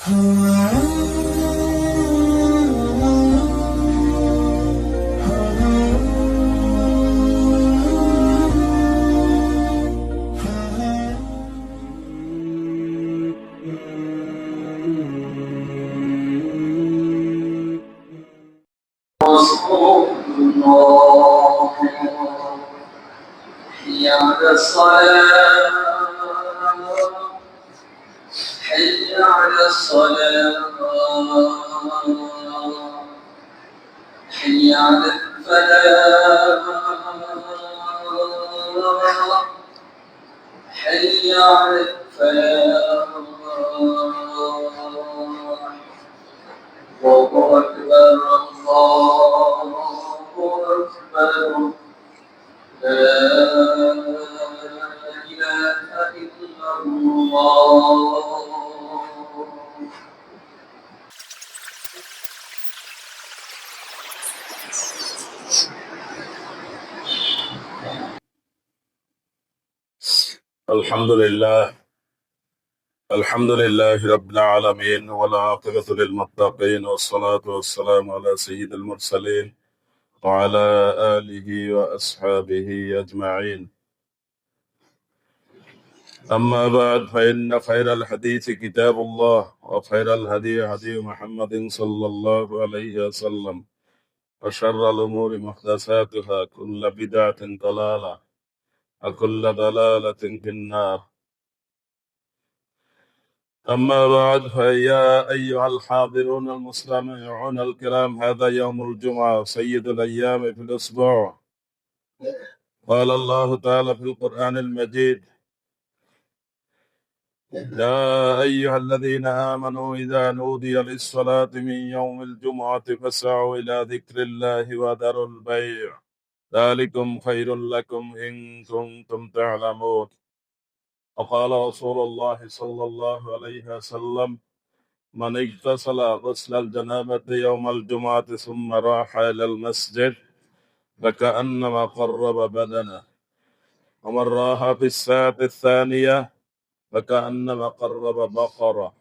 حي على الصلاة حي على الصلاة حي على الفلاح حي على الفلاح الله أكبر الله أكبر لا إله إلا الله. الحمد لله رب العالمين والعاقبة للمتقين والصلاة والسلام على سيد المرسلين وعلى آله وأصحابه أجمعين. أما بعد فإن خير الحديث كتاب الله وخير الهدي هدي محمد صلى الله عليه وسلم وشر الأمور محدثاتها كل بدعة ضلالة وكل ضلالة في النار. أما بعد فيا أيها الحاضرون المستمعون الكرام، هذا يوم الجمعة سيد الأيام في الأسبوع. قال الله تعالى في القرآن المجيد: يا أيها الذين آمنوا إذا نودي للصلاة من يوم الجمعة فاسعوا إلى ذكر الله وذروا البيع ذلكم خير لكم إن كنتم تعلمون. وقال رسول الله صلى الله عليه وسلم: من اغتسل غسل الجنابة يوم الجمعة ثم راح إلى المسجد فكأنما قرب بدنه، ومن راح في الساعة الثانية فكأنما قرب بقرة،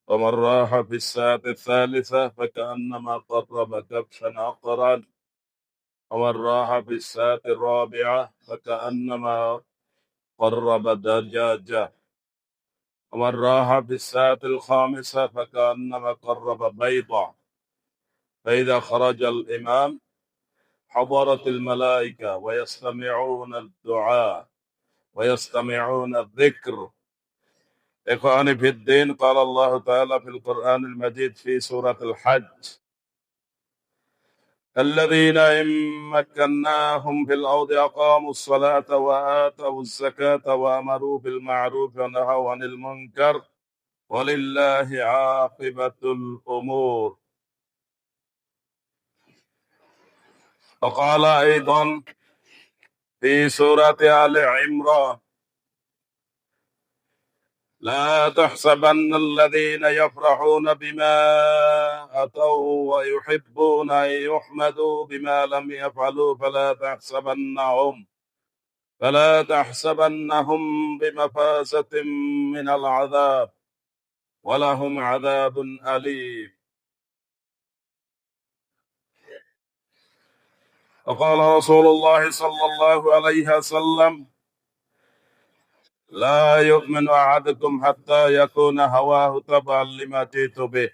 ومن راح في الساعة الثالثة فكأنما قرب كبشا أقرا، ومن راح في الساعة الرابعة فكأنما قرب دجاجة، ومن راح في الساعة الخامسة فكأنما قرب بيضة. فإذا خرج الإمام حضرت الملائكة ويستمعون الدعاء ويستمعون الذكر. إخواني في الدين، قال الله تعالى في القرآن المجيد في سورة الحج: الذين إن مكناهم في الأرض أقاموا الصلاة وآتوا الزكاة وأمروا بالمعروف ونهوا عن المنكر ولله عاقبة الأمور. وقال أيضا في سورة آل عمران: لا تحسبن الذين يفرحون بما أتوا ويحبون أن يحمدوا بما لم يفعلوا فلا تحسبنهم بمفازة من العذاب ولهم عذاب أليم. وقال رسول الله صلى الله عليه وسلم: لا يؤمن أحدكم حتى يكون هواه تبعا لما جئت به.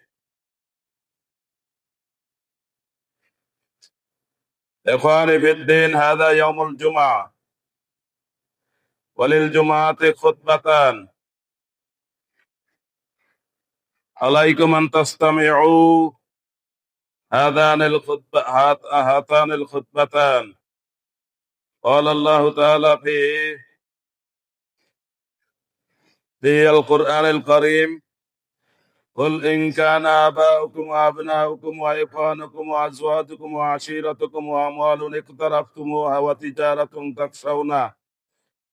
إخواني في الدين، هذا يوم الجمعة، وللجمعة خطبتان، عليكم أن تستمعوا هاتان الخطبتان. قال الله تعالى في القرآن الكريم: قل إن كان آباؤكم وأبناؤكم وإخوانكم وأزواجكم وعشيرتكم وأموال اقترفتموها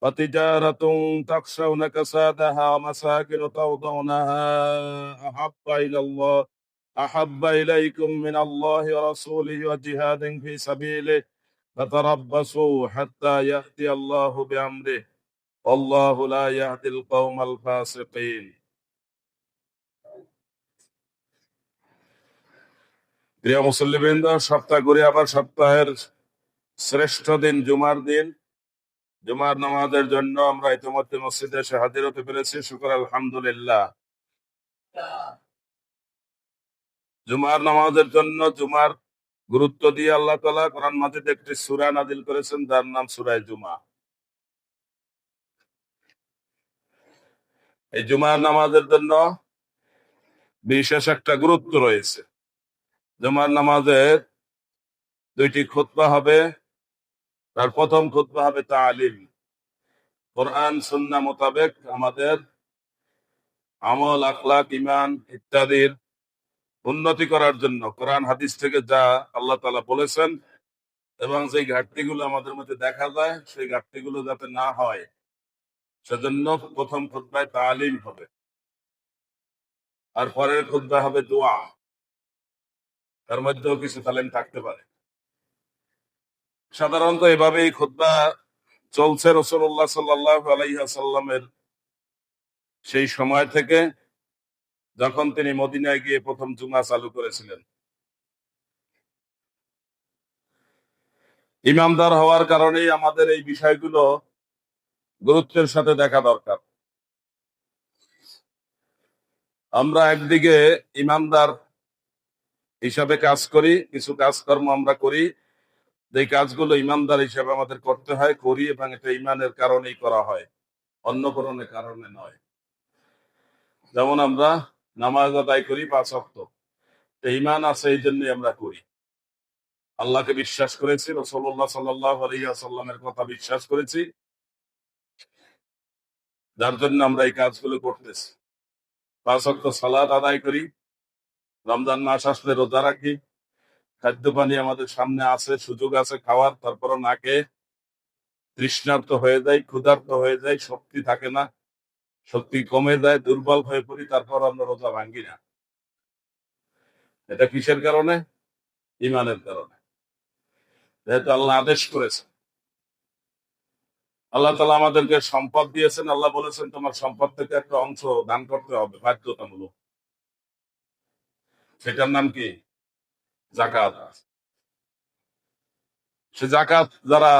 وتجارة تخشون كسادها ومساكن ترضونها أحب إليكم من الله ورسوله وجهاد في سبيله فتربصوا حتى يأتي الله بأمره والله لا يهدي القوم الفاسقين. প্রিয় মুসল্লিবৃন্দ, সপ্তাহ ঘুরে আবার সপ্তাহের শ্রেষ্ঠ দিন জুমার দিন। জুমার নামাজের জন্য আমরা ইতিমধ্যে মসজিদে এসে হাজির হতে পেরেছি, শুকর আলহামদুলিল্লাহ। জুমার নামাজের জন্য জুমার গুরুত্ব দিয়ে আল্লাহ তাআলা কোরআন মাজিদে একটি সূরা নাযিল করেছেন, যার নাম সূরা জুমা। এই জুমার নামাজের জন্য বিশেষ একটা গুরুত্ব রয়েছে। জুমার নামাজের দুইটি খুতবা হবে। তার প্রথম খুতবা হবে তালিম, কোরআন সুন্নাহ মোতাবেক আমাদের আমল, আখলাক, ঈমান ইত্যাদির উন্নতি করার জন্য কোরআন হাদিস থেকে যা আল্লাহ তাআলা বলেছেন এবং যে ঘাটতিগুলো আমাদের মধ্যে দেখা যায় সেই ঘাটতিগুলো যাতে না হয় সেজন্য প্রথম খুতবায় তালিম হবে। আর পরের খুতবা হবে দোয়া। তার মধ্যেও কিছু তালিম থাকতে পারে। সাধারণত এভাবেই খুতবা চলছে রাসূলুল্লাহ সাল্লাল্লাহু আলাইহি ওয়াসাল্লামের সেই সময় থেকে, যখন তিনি মদিনায় গিয়ে প্রথম জুমা চালু করেছিলেন। ইমামদার হওয়ার কারণেই আমাদের এই বিষয়গুলো গুরুত্বের সাথে দেখা দরকার। আমরা একদিকে ইমামদার হিসাবে কাজ করি, কিছু কাজকর্ম আমরা করি, যে কাজগুলো ইমানদার হিসাবে আমাদের করতে হয় করি, এবং এটা ইমানের কারণেই করা হয়, অন্য কোনো কারণে নয়। যেমন আমরা নামাজ আদায় করি 5 ওয়াক্ত, ইমান আছে এই জন্যই আমরা করি। আল্লাহকে বিশ্বাস করেছি, রাসূলুল্লাহ সাল্লাল্লাহু আলাইহি ওয়াসাল্লামের কথা বিশ্বাস করেছি, যার জন্য আমরা এই কাজগুলো করতেছি। 5 ওয়াক্ত সালাত আদায় করি, রমজান মাস আসলে রোজা রাখি, খাদ্য পানি আমাদের সামনে আছে, সুযোগ আছে খাওয়ার, তারপরও না খেয়ে তৃষ্ণার্ত হয়ে যায়, ক্ষুধার্ত হয়ে যায়, শক্তি থাকে না, শক্তি কমে যায়, দুর্বল হয়ে পড়ি, তারপর আমরা রোজা ভাঙ্গি না। এটা কিসের কারণে? ইমানের কারণে। যেহেতু আল্লাহ আদেশ করেছে, আল্লাহ তাআলা আমাদেরকে সম্পদ দিয়েছেন, আল্লাহ বলেছেন তোমার সম্পদ থেকে একটা অংশ দান করতে হবে বাধ্যতামূলক। সেটার নাম কি? যাকাত। সে যাকাত যারা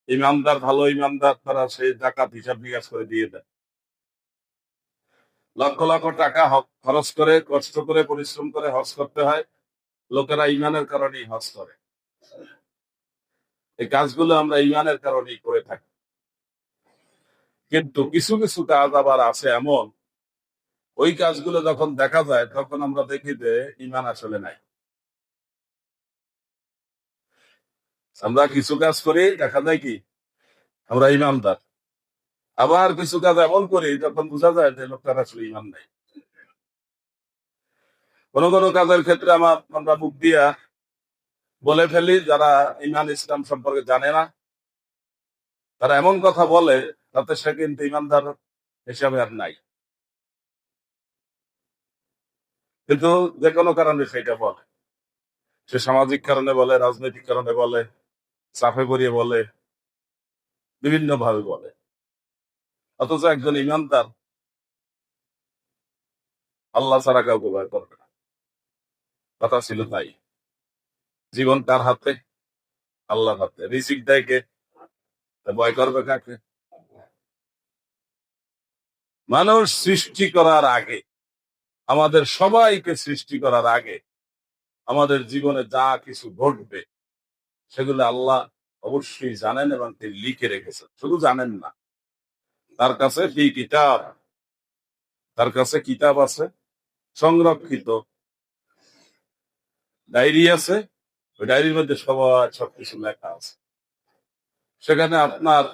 ইমানদার, ভালো ইমানদার, তারা সেই যাকাত হিসাব নিকাশ করে দিয়ে দেয়। লক্ষ লক্ষ টাকা খরচ করে, কষ্ট করে, পরিশ্রম করে হজ করতে হয়, লোকেরা ইমানের কারণেই হজ করে। এই কাজগুলো আমরা ইমানের কারণেই করে থাকি। কিন্তু কিছু কিছু কাজ আবার আছে এমন, ওই কাজগুলো যখন দেখা যায় তখন আমরা দেখি যে ইমান আসলে নাই। আমরা কিছু কাজ করি, দেখা যায় কি আমরা ইমানদার, আবার কিছু কাজ এমন করি যখন বোঝা যায় যে লোকটার আসলে ইমান নাই। কোন কোন কাজের ক্ষেত্রে আমরা মুখ দিয়া বলে ফেলি, যারা ইমান ইসলাম সম্পর্কে জানে না, তারা এমন কথা বলে তাতে সে কিন্তু ইমানদার হিসাবে আর নাই, কিন্তু যে কোনো কারণে সেটা বলে। সে সামাজিক কারণে বলে, রাজনৈতিক কারণে বলে, চাপে পড়িয়ে বলে, বিভিন্ন ভাবে বলে। অথচ একজন ইমানদার আল্লাহ ছাড়া কাউকে ভয় করবে না। কথা ছিল তাই। জীবন কার হাতে? আল্লাহর হাতে। রিজিক দেয় কে? ভয় করবে কাকে? মানুষ সৃষ্টি করার আগে, আমাদের সবাইকে সৃষ্টি করার আগে, আমাদের জীবনে যা কিছু ঘটবে সেগুলো আল্লাহ অবশ্যই জানেন এবং তিনি লিখে রেখেছেন। শুধু জানেন না, তার কাছে ফি কিতাব, তার কাছে কিতাব আছে, সংরক্ষিত ডায়েরি আছে। ওই ডায়েরির মধ্যে সবকিছু লেখা আছে। সেখানে আপনার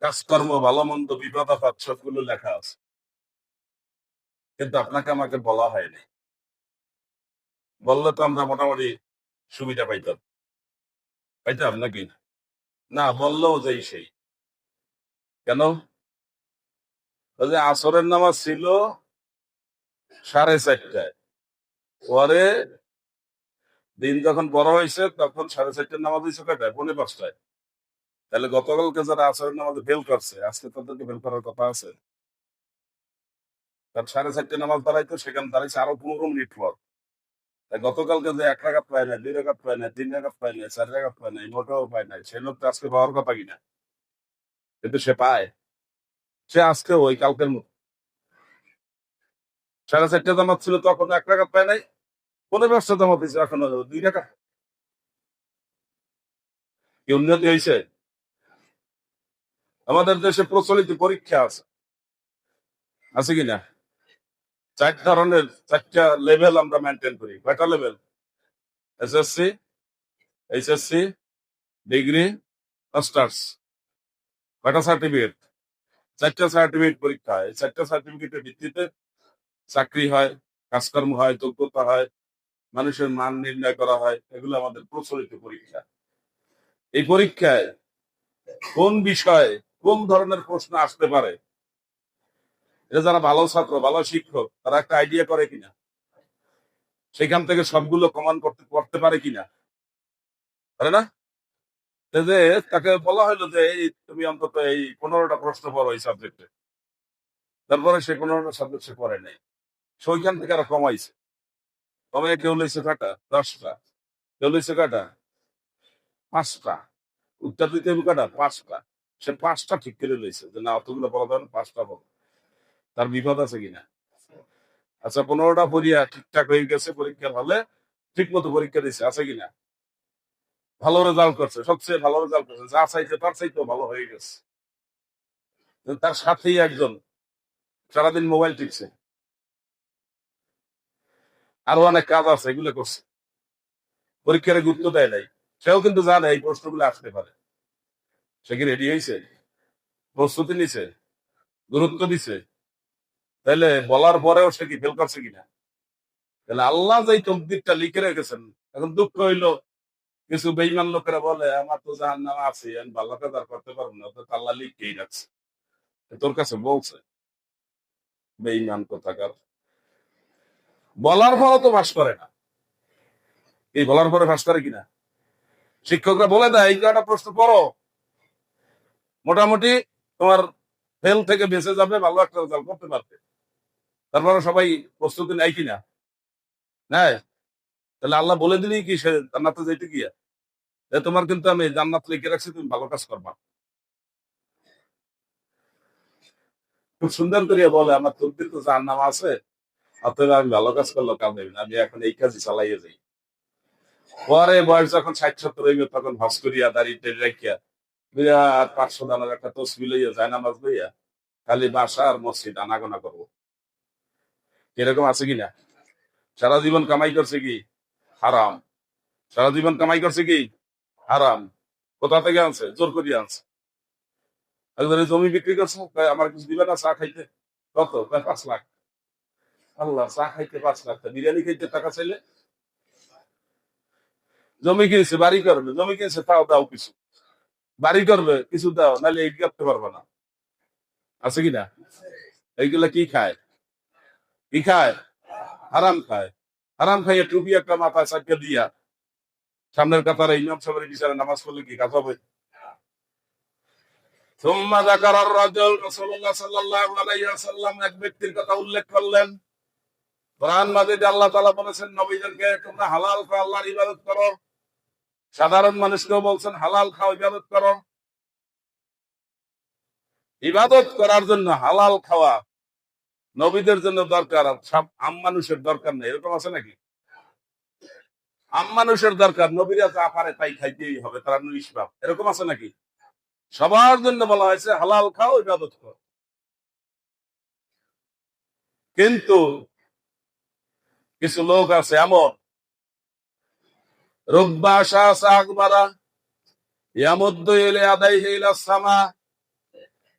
কাজকর্ম, ভালো মন্দ, বিপদ আপদ সবগুলো লেখা আছে, কিন্তু আপনাকে আমাকে বলা হয়নি। বললে তো আমরা মোটামুটি সুবিধা পাইতাম নাকি? না বললেও যেই সেই। কেন? ওই যে আসরের নামাজ ছিল 4:30টায়, পরে দিন যখন বড় হয়েছে তখন 4:30টার নামাজ হয়েছে কয়টায়? 4:45টায়। তাহলে গতকালকে যারা আসরের নামাজে ফেল করছে, আজকে তাদেরকে ফেল করার কথা আছে? কারণ 4:30টায় নামাজ দাঁড়াইতো, সেখানে দাঁড়াইছে আরো 15 মিনিট পর। গতকালকে যে 1 রাকাত পায় না, 2 রাকাত পায় না, 3 রাকাত পায় না, 4 রাকাত পায় না, মোটেও পায় না, সে লোক তো আজকে পাওয়ার কথা কিনা, কিন্তু সে পায়। সে আজকে ওই কালকের মতো 4:30 জামাত ছিল, তখন 1 রাকাত পায় নাই, 15 জামাত হয়েছে এখনো 2 রাকাত। কি উন্নতি হয়েছে? আমাদের দেশে প্রচলিত পরীক্ষা আছে, আছে কিনা? 4 ধরনের 4টা লেভেল আমরা মেনটেন করি। কয়টা level? SSC, HSC, degree, masters. কয়টা সার্টিফিকেট? 4টা সার্টিফিকেট পরীক্ষা হয়। 4টা সার্টিফিকেটের ভিত্তিতে চাকরি হয়, কাজকর্ম হয়, যোগ্যতা হয়, মানুষের মান নির্ণয় করা হয়। এগুলো আমাদের প্রচলিত পরীক্ষা। এই পরীক্ষায় কোন বিষয়ে কোন ধরনের প্রশ্ন আসতে পারে, এটা যারা ভালো ছাত্র, ভালো শিক্ষক, তারা একটা আইডিয়া করে কিনা, সেখান থেকে সবগুলো কমান করতে করতে পারে কিনা, পারে না? এই যে তাকে বলা হলো যে এই তুমি অন্তত এই 15টা প্রশ্ন পড়ো এই সাবজেক্টে, তারপরে সে 15টা সাবজেক্ট সে পড়ে নাই, সেইখান থেকে আরো কমাইছে। কমে কেউ লইছে কাটা 10টা, কেউ লইছে কাটা 5টা, উত্তর দিতে হবে কাটা 5টা। সে 5টা ঠিক করে লইছে যে না অতগুলো বলা যাবে না, 5টা বলো। তার বিপদ আছে কিনা? আচ্ছা, 15টা পড়িয়া ঠিকঠাক হয়ে গেছে, পরীক্ষার হলে ঠিক মতো পরীক্ষা দিচ্ছে, আছে কিনা? ভালো রেজাল্ট করছে, সবচেয়ে ভালো রেজাল্ট করছে, যা চাইছে তার চাইতেও ভালো হয়ে গেছে। কিন্তু তার সাথেই একজন সারাদিন মোবাইল টিপছে, আরো অনেক কাজ আছে, এগুলো করছে, পরীক্ষার গুরুত্ব দেয় নাই। সেও কিন্তু জানে এই প্রশ্নগুলো আসতে পারে। সে কি রেডি হয়েছে? প্রস্তুতি নিছে? গুরুত্ব দিছে? তাইলে বলার পরেও সে কি ফেল করছে কিনা? তাহলে আল্লাহ যে তকদিরটা লিখে রেখেছেন, এখন দুঃখ হইলো কিছু বেইমান লোকেরা বলে আমার তো জাহান্নাম আছে, আমি ভালো কাজ আর করতে পারবো না, তো আল্লাহ লিখেই রাখছে। তোর কাছে বলছে? বেইমান কোথাকার। বলার পরও তো ফাঁস করে না। এই বলার পরে ফাঁস করে কিনা? শিক্ষকরা বলে দেয় এই কয়টা প্রশ্ন পড়ো, মোটামুটি তোমার ফেল থেকে বেঁচে যাবে, ভালো একটা রেজাল্ট করতে পারবে। তারপরে সবাই প্রস্তুতি নেয় কিনা? নেয়। তাহলে আল্লাহ বলে দিলি কি সে জান্নাতে যাইতে গিয়া তোমার কিন্তু আমি জান্নাত লিখে রাখছি, তুমি ভালো কাজ করবা। খুব সুন্দর করে বলে আমার তকদির তো জাহান্নাম আছে, অতএব আমি ভালো কাজ করলো কাম দেবেন, আমি এখন এই কাজই চালাইয়ে যাই। পরে বয়স যখন 60-70 হইবে, তখন হস করিয়া দাঁড়িয়ে টেনে রাখিয়া বিরাট 500 দানার একটা তসবি লইয়া যায় নামাজ লইয়া খালি বাসা আর মসজিদ আনাগোনা করবো। এরকম আছে কিনা? সারা জীবন কামাই করছে কি? হারাম। সারা জীবন কামাই করছে কি? হারাম। কোথা থেকে আনছে? জোর করিয়া আনছে। একজনে জমি বিক্রি করছে, কয় আমার কিছু দিবে না চা খাইতে? কত? কয় 5 লাখ। আল্লাহ, চা খাইতে 5 লাখ, বিরিয়ানি খাইতে টাকা চাইলে? জমি কিনছে, বাড়ি করবে, জমি কিনছে, তাও দাও কিছু, বাড়ি করবে কিছু দাও, নাহলে এই করতে পারবে না। আছে কিনা? এইগুলা কি খায়? কি খায়? হারাম খায়। হারাম খাইয়ে টুপি একটা মাথায় চাপিয়ে দিয়া সামনের কাতারে ইমাম সাহেবের বিচারে নামাজ পড়লে কি কাজ হবে? সুম্মা যাকারার রাজুল, রাসূলুল্লাহ সাল্লাল্লাহু আলাইহি ওয়াসাল্লাম এক ব্যক্তির কথা উল্লেখ করলেন। কোরআন মাজিদে আল্লাহ তাআলা বলেছেন নবীদেরকে তোমরা হালাল খাও, আল্লাহর ইবাদত করো। সাধারণ মানুষকেও বলছেন হালাল খাও, ইবাদত করো। ইবাদত করার জন্য হালাল খাওয়া নবীদের জন্য দরকার, আর সব আম মানুষের দরকার নেই, এরকম আছে নাকি? আম মানুষের দরকার, নবীরা যা পারে তাই খাইতেই হবে, তারা নিষ্পাপ, এরকম আছে নাকি? সবার জন্য বলা হয়েছে হালাল খাও, ইবাদত করো। কিন্তু কিছু লোক আছে এমন, রুব্বা শাসা আকবারা ইয়ামুদ্দু ইলা আদাইহি ইলা সামা,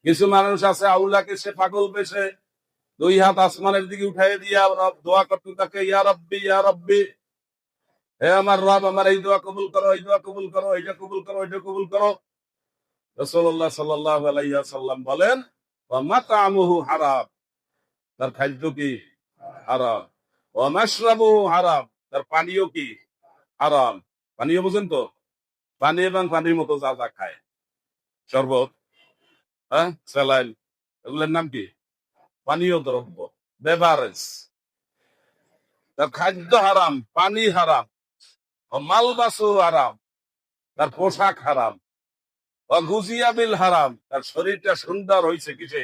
কিছু মানুষ আছে আউলাকে সে পাগল পেশে 2 হাত আসমানের দিকে উঠাই দিয়া দোয়া করতে থাকে, ইয়া রাব্বি ইয়া রাব্বি, হে আমার রব, আমার এই দোয়া কবুল করো, এই দোয়া কবুল করো, এইটা কবুল করো, ওইটা কবুল করো। রাসূলুল্লাহ সাল্লাল্লাহু আলাইহি ওয়াসাল্লাম বলেন ওয়া মাতআমুহু হারাম, তার খাদ্য কি? হারাম। ওয়া মাশরাবুহু হারাম, তার পানীয় কি? হারাম। পানীয় বুঝেন তো? পানি এবং পানির মতো যা যা খায়, শরবত, হ্যাঁ, স্যালাইন, এগুলোর নাম কি? পানীয় দ্রব্য, বেভারেজ। তার খাদ্য হারাম, পানি হারাম, ও মালবাসু হারাম, তার পোশাক হারাম, ও গুজিয়া বিল হারাম, তার শরীরটা সুন্দর হয়েছে কিসে?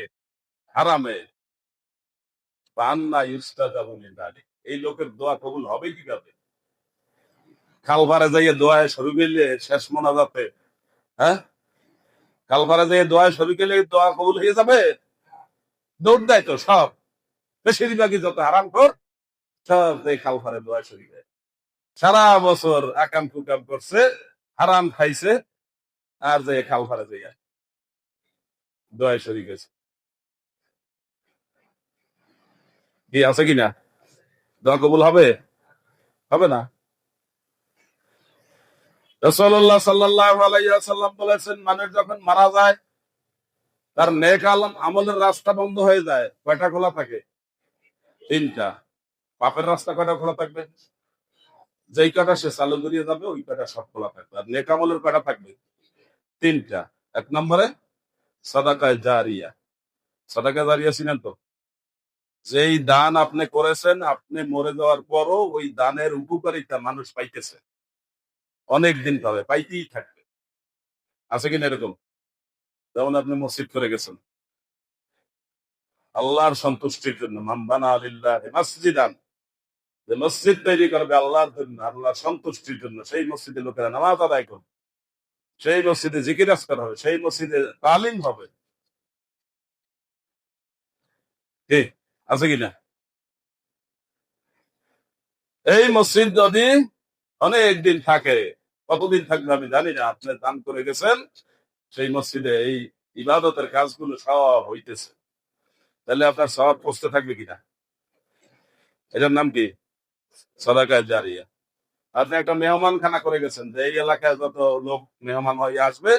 হারামে। পান্না ইউস্তাজাবু মিন যালিক। এই লোকের দোয়া কবুল হবে কিভাবে? খালপারে যাইয়ে দোয়ায় শরীর গেলে শেষ মোনাজাতে, হ্যাঁ, খালপারে যাইয়ে দোয়ায় শরীর গেলে দোয়া কবুল হয়ে যাবে? দৌড় দেয় তো সব, বেশিরভাগই যত হারাম কর সব এই খালপারে দোয়ায় শরীর দেয়। সারা বছর আকাম কুকাম করছে, হারাম খাইছে, আর যে খালপারে যাইয়া দোয়ায় শরীর গেছে। কি আছে কিনা? দোয়া কবুল হবে? হবে না। রাসূলুল্লাহ সাল্লাল্লাহু আলাইহি ওয়াসাল্লাম বলেছেন, মানুষ যখন মারা যায় তার নেক আমলের রাস্তা বন্ধ হয়ে যায়। কয়টা খোলা থাকে? তিনটা। পাপের রাস্তা কয়টা খোলা থাকবে? যেই কটা সে চালু করিয়ে যাবে ওই কটা সব খোলা থাকবে। আর নেক আমলের কয়টা থাকবে? তিনটা। এক নম্বরে সাদাকায়ে জারিয়া। সাদাকা জারিয়া চিনেন তো? যেই দান আপনি করেছেন, আপনি মরে যাওয়ার পরও ওই দানের উপকারিতা মানুষ পাইতেছে, অনেক দিন পাবে, পাইতেই থাকবে। আছে কিনা এরকম? যেমন আপনি মসজিদ করে গেছেন আল্লাহর সন্তুষ্টির জন্য, মান বানা লিল্লাহি মাসজিদান, যে মসজিদ তৈরি করবে আল্লাহর জন্য, আল্লাহর সন্তুষ্টির জন্য, সেই মসজিদে লোকেরা নামাজ আদায় করবে, সেই মসজিদে জিকির আজকার হবে, সেই মসজিদে তালিম হবে। কি আছে কিনা? এই মসজিদ যদি অনেক দিন থাকে, কতদিন থাকবে আমি জানি না, আপনি দান করে গেছেন, সেই মসজিদে এই ইবাদতের কাজগুলো সব হইতেছে, তাহলে আপনার সব পৌঁছতে থাকবে কিনা? এটার নাম কি? সাদাকায়ে জারিয়া। আপনি একটা মেহমান খানা করে গেছেন, যে এই এলাকায় যত লোক মেহমান হয়ে আসবে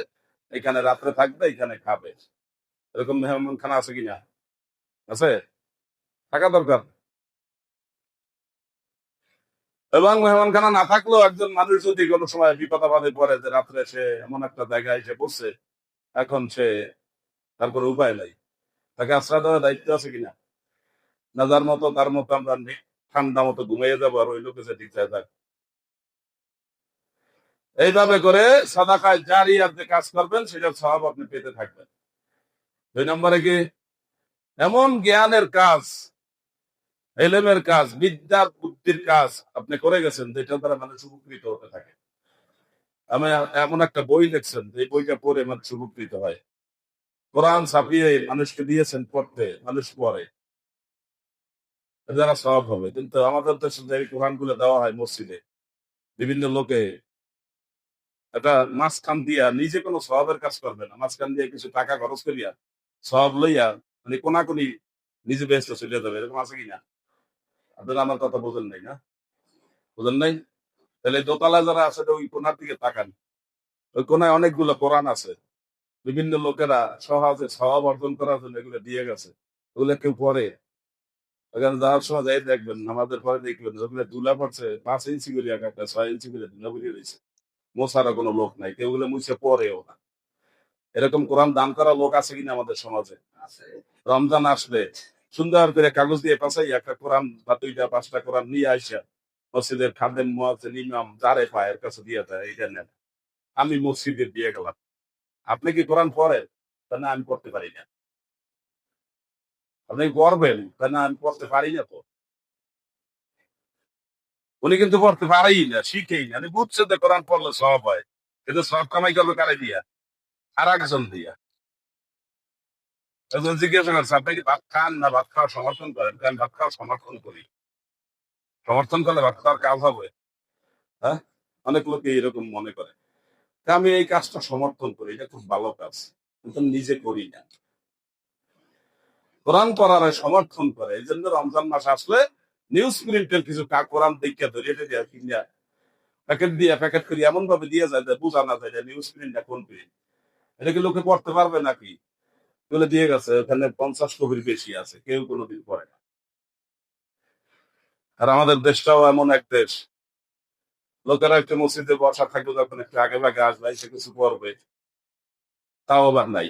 এখানে রাত্রে থাকবে, এখানে খাবে, এরকম মেহমান খানা আছে কিনা? আছে, থাকা দরকার। এবং মেহমান খানা না থাকলেও একজন মানুষ যদি কোনো সময় বিপদ আপদে পড়ে, যে রাত্রে সে এমন একটা জায়গায় এসে পড়ছে, এখন সে তার কোনো উপায় নাই, তাকে আশ্রয় দেওয়ার দায়িত্ব আছে কিনা? না যার মতো তার মতো আমরা ঠান্ডা মতো ঘুমিয়ে যাবো, আর ওই লোকে যে ঠিক থাক। এইভাবে করে সাদাকায়ে জারিয়ার যে কাজ করবেন সেটার সওয়াব আপনি পেতে থাকবেন। দুই নম্বরে কি? এমন জ্ঞানের কাজ, এলেমের কাজ, বিদ্যার বুদ্ধির কাজ আপনি করে গেছেন যেটা দ্বারা মানুষ উপকৃত হতে থাকে। আমি এমন একটা বই লিখছেন যে বইটা পড়ে মানুষ উপকৃত হয়। কোরআন ছাপিয়ে মানুষকে দিয়েছেন পড়তে, মানুষ পড়ে, এর দ্বারা সওয়াব হবে। কিন্তু আমাদের দেশে যে কোরআন গুলো দেওয়া হয় মসজিদে, বিভিন্ন লোকে একটা মাঝখান দিয়া নিজে কোনো সওয়াবের কাজ করবে না, মাঝখান দিয়ে কিছু টাকা খরচ করিয়া সওয়াব লইয়া মানে কোনাকুনি নিজে বেহেস্তে চলে যাবে, এরকম আছে কিনা? আপনারা আমার কথা বোঝেন নাই না? বোঝেন নাই? তাহলে দোতলায় যারা আছে ওই কোনার দিকে তাকান, ওই কোনায় অনেকগুলো কোরআন আছে, বিভিন্ন লোকেরা সহজে সওয়াব অর্জন করার জন্য এগুলো দিয়ে গেছে, ওগুলো কেউ পড়ে? ওখানে যাওয়ার সময় যাই দেখবেন, আমাদের পরে দেখবেন ওগুলো ধুলা পড়ছে 5 ইঞ্চি করে, এক একটা 6 ইঞ্চি করে ধুলা পড়িয়ে রয়েছে, মোছারও কোনো লোক নাই, কেউ ওগুলো মুছে পড়েও না। এরকম কোরআন দান করা লোক আছে কিনা আমাদের সমাজে? রমজান আসলে সুন্দর করে কাগজ দিয়ে পাশাই একটা কোরআন বা 2টা 5টা কোরআন নিয়ে আসা মসজিদের খাদেম মুয়াজ্জিন ইমাম যারে পায় এর কাছে দিয়ে দেয়, এইটা নেন, আমি মসজিদে দিয়ে গেলাম। আপনি কি কোরআন পড়েন? তা না, আমি পড়তে পারি না। আপনি পড়বেন? তা না, আমি পড়তে পারি না তো। উনি কিন্তু পড়তে পারেই না, শিখেই না, উনি বুঝছে যে কোরআন পড়লে সব হয়, কিন্তু সব কামাই করবে কারে দিয়া? আর একজন দিয়া। একজন জিজ্ঞাসা করছে, আপনি কি ভাত খান না ভাত খাওয়া সমর্থন করেন? আমি ভাত খাওয়া সমর্থন করি। সমর্থন করলে ভাত খাওয়ার কাজ হবে? হ্যাঁ, অনেক লোকে এরকম মনে করে। তা আমি এই কাজটা সমর্থন করি, এটা খুব ভালো কাজ, কিন্তু আমি নিজে করি না। কোরআন পড়ার সমর্থন করে, এই জন্য রমজান মাস আসলে নিউজ প্রিন্টের কিছু কোরআন দেখে ধরে এটা দিয়ে কিনা প্যাকেট করে এমন ভাবে দিয়ে যায় যে বোঝা না যায় যে নিউজ প্রিন্টটা কোন প্রিন্ট। এটা কি লোকে পড়তে পারবে নাকি? এগুলো দিয়ে গেছে, ওখানে 50 কপির বেশি আছে, কেউ কোনোদিন পড়ে না। আর আমাদের দেশটাও এমন এক দেশ, লোকেরা একটা মসজিদে বসা থাকবে, যখন একটু আগে ভাগে আসবে সে কিছু পড়বে, তাও আবার নাই।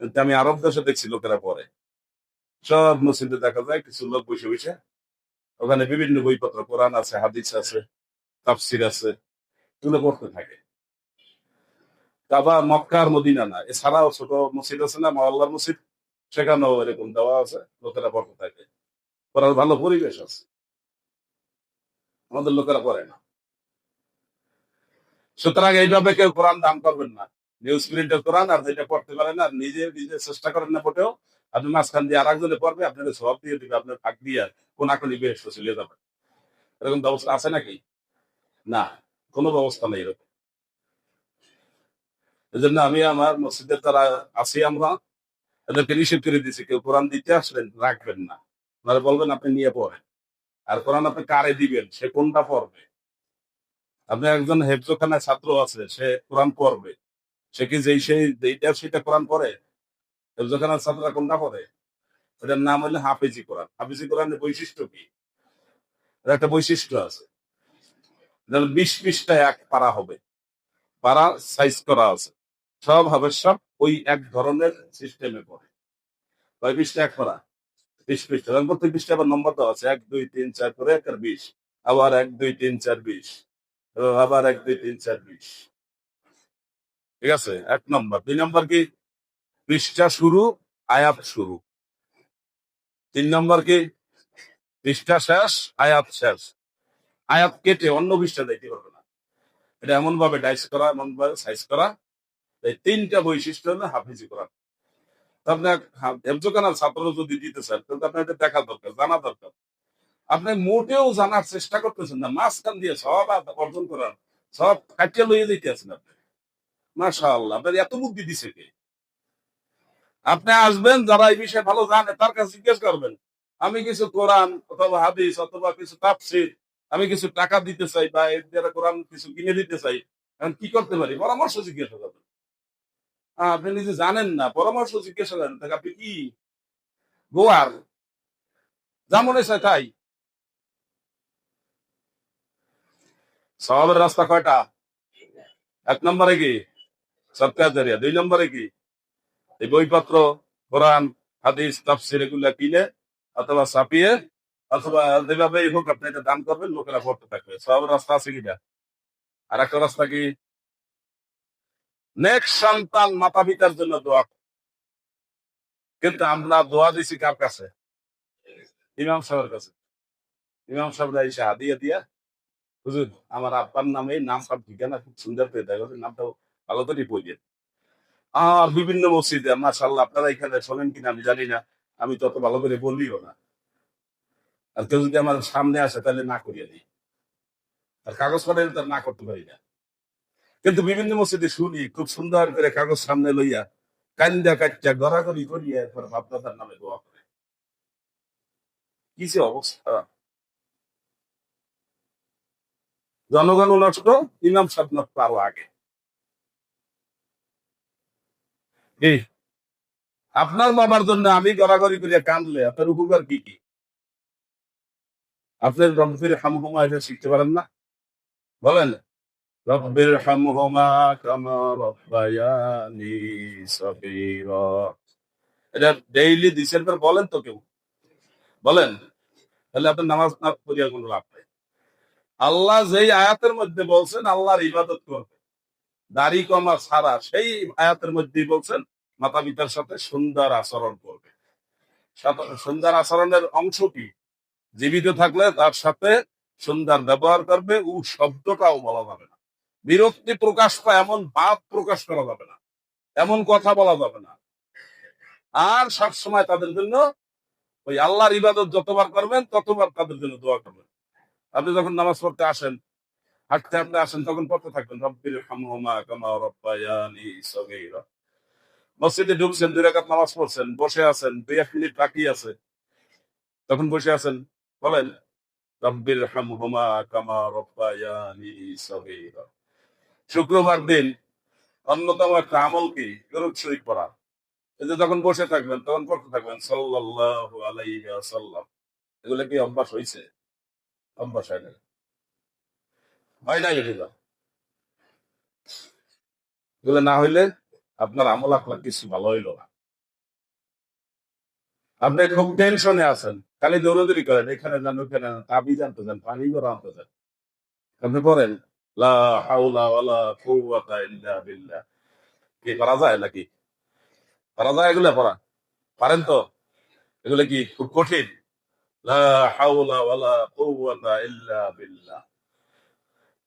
কিন্তু আমি আরব দেশে দেখছি লোকেরা পড়ে, সব মসজিদে দেখা যায় কিছু লোক বসে বসে ওখানে বিভিন্ন বইপত্র, কোরআন আছে, হাদিস আছে, তাফসির আছে, এগুলো পড়তে থাকে। আবার মক্কার মদিনা না, এছাড়াও ছোট মসজিদ আছে না, মহল্লার মসজিদ, সেখানেও এরকম দেওয়া আছে, লোকেরা পড়তে থাকে, পড়ার ভালো পরিবেশ আছে। আমাদের লোকেরা পড়ে না। সুতরাং এইভাবে কেউ কোরআন দান করবেন না। নিউজ প্রিন্টের কোরআন আর যেটা পড়তে পারেন না, নিজে নিজে চেষ্টা করেন না পড়েও, আপনি মাঝখান দিয়ে আর একজনে পড়বে, আপনাকে সব দিয়ে দিবে, আপনার ফাঁক দিয়ে কোনাকুনি বেশ চলে যাবে। এরকম ব্যবস্থা আছে নাকি? না, কোনো ব্যবস্থা নেই এরকম। এই জন্য আমি আমার মসজিদের তারা আছি, আমরা এদেরকে নিষেধ করে দিচ্ছি, কেউ কোরআন দিতে আসবেন রাখবেন না। আপনারা বলবেন আপনি নিয়ে পড়েন। আর কোরআন আপনি কারে দিবেন, সে কোনটা পড়বে? আপনি একজন হেফজোখানায় ছাত্র আছে, সে কোরআন পড়বে, সে কি যেই সেই যেইটা সেটা কোরআন পড়ে? হেফজোখানার ছাত্ররা কোনটা পড়ে? এটার নাম হলো হাফেজি কোরআন। হাফেজি কোরআনের বৈশিষ্ট্য কি? এর একটা বৈশিষ্ট্য আছে, 20 পৃষ্ঠায় এক পারা হবে, পারা সাইজ করা আছে, সব হবে, সব ওই এক ধরনের সিস্টেমে পড়ে। কয় পৃষ্ঠা এক পারা? 20 পৃষ্ঠা, এবং প্রত্যেক পৃষ্ঠায় আবার নম্বর দেওয়া আছে, 1 2 3 4 করে 1 আর 20, আবার 1 2 3 4 20, আবার 1 2 3 4 20। ঠিক আছে, 1 নম্বর। 2 নম্বর কি? পৃষ্ঠা শুরু, আয়াত শুরু। 3 নম্বর কি? পৃষ্ঠা শেষ, আয়াত শেষ। আয়াত কেটে অন্য পৃষ্ঠা দেখতে পারবে না। এটা এমন ভাবে ডাইস করা, এমন ভাবে সাইজ করা। এই 3টা বৈশিষ্ট্য হলো হাফিজি কোরআন। আপনার হেফজোখানার ছাত্র যদি দিতে চান, তাহলে আপনার এটা দেখা দরকার, জানা দরকার। আপনি মোটেও জানার চেষ্টা করতেছেন না, মাঝখান দিয়ে সব অর্জন করার, সব কাটিয়ে লইয়ে দিতে আছেন আপনি। মাশাআল্লাহ, আপনার এত বুদ্ধি দিছে কে? আপনি আসবেন, যারা এই বিষয়ে ভালো জানে তার কাছে জিজ্ঞেস করবেন, আমি কিছু কোরআন অথবা হাদিস অথবা কিছু তাফসীর, আমি কিছু টাকা দিতে চাই, বা এর দ্বারা কোরআন কিছু কিনে দিতে চাই, এখন কি করতে পারি? পরামর্শ জিজ্ঞাসা করবেন। আপনি নিজে জানেন না, পরামর্শ জিজ্ঞাসা করেন, তাকে আপনি কি গোয়ার যা মনে চায় তাই? সওয়াবের রাস্তা কয়টা? 1 নম্বরে কি? সদকায়ে জারিয়া। 2 নম্বরে কি? এই বইপত্র, কোরআন, হাদিস, তাফসীর এগুলা কিনে অথবা ছাপিয়ে অথবা যেভাবে হোক আপনি এটা দান করবেন, লোকেরা পড়তে থাকবে। সওয়াবের রাস্তা আছে কিনা? আর একটা রাস্তা কি? নেক্সট সন্তান মাতা পিতার জন্য দোয়া। কিন্তু আমরা দোয়া দিছি কার কাছে? ইমাম সাহেবের কাছে। ইমাম সাহেবরা এসে হাদিয়া দিয়া, হুজুর আমার আব্বার নামে নাম সব ঠিকানা খুব সুন্দর করে দেয়, নামটা ভালো করে পড়িয়ে। আর বিভিন্ন মসজিদে মাশাআল্লাহ, আপনারা এখানে শোনেন কিনা আমি জানি না, আমি তত ভালো করে বলিও না। আর কেউ যদি আমার সামনে আসে তাহলে না করিয়ে দিই, আর কাগজ পাঠাইলে তার না করতে পারি না। কিন্তু বিভিন্ন মসজিদে শুনি খুব সুন্দর করে কাগজ সামনে লইয়া কান্দা কাচ্চা গড়াগড়ি করিয়া এরপর বাপদাদার নামে দোয়া করে। কি যে অবস্থা! জনগণ নষ্ট, ইমাম সাহেব নষ্ট আরো আগে। কি আপনার বাবার জন্য আমি গড়াগড়ি করিয়া কান্দলে আপনার উপকার কি কি? আপনার রব্বির হামহুমা এটা শিখতে পারেন না? বলেন, রব্বির হামহুমা কামা রব্বায়ানি সগীরা। এটা ডেইলি 2 বার বলেন তো কেউ? বলেন। তাহলে আপনার নামাজ না পড়িয়া কোনো লাভ নাই। আল্লাহ যেই আয়াতের মধ্যে বলছেন আল্লাহর ইবাদত করবে, দাড়ি কমা ছাড়া, সেই আয়াতের মধ্যেই বলছেন মাতা পিতার সাথে সুন্দর আচরণ করবে। সুন্দর আচরণের অংশ কি? জীবিত থাকলে তার সাথে সুন্দর ব্যবহার করবে, ও শব্দটাও বলা যাবে না। বিরক্তি প্রকাশ পায় এমন ভাব প্রকাশ করা যাবে না, এমন কথা বলা যাবে না। আর সবসময় তাদের জন্য ওই আল্লাহর ইবাদত যতবার করবেন ততবার তাদের জন্য দোয়া করবেন। আপনি যখন নামাজ পড়তে আসেন, হাঁটতে হাঁটতে আসেন, তখন পড়তে থাকবেন রব্বির হামহুমা কামা রব্বায়ানি সগীরা। মসজিদে ঢুকছেন, 2 রাকাত নামাজ পড়ছেন, বসে আছেন, 2-1 মিনিট বাকি আছে, তখন বসে আছেন, বলেন রব্বির হামহুমা কামা রব্বায়ানি সগীরা। শুক্রবার দিন অন্যতম একটা আমল কি? দরুদ শরীফ পড়া। এই যে যখন বসে থাকবেন তখন পড়তে থাকবেন সাল্লাল্লাহু আলাইহি ওয়াসাল্লাম। এগুলো কি অভ্যাস হইছে? অভ্যাস হয় না, হয় না এগুলো। এগুলো না হইলে আপনার আমল আখলাক কিছু ভালো হইলো না। আপনি খুব টেনশনে আছেন, খালি দৌড়াদৌড়ি করেন, এখানে যান ওখানে যান, তাবিজ আনতে যান, পানি ভরা আনতে যান। আপনি পড়েন লা হাওলা ওয়ালা কুওয়াতা ইল্লা বিল্লাহ। কি করা যায় নাকি? করা যায় এগুলা পড়া? পারেন তো? এগুলো কি খুব কঠিন? লা হাওলা ওয়ালা কুওয়াতা ইল্লা বিল্লাহ।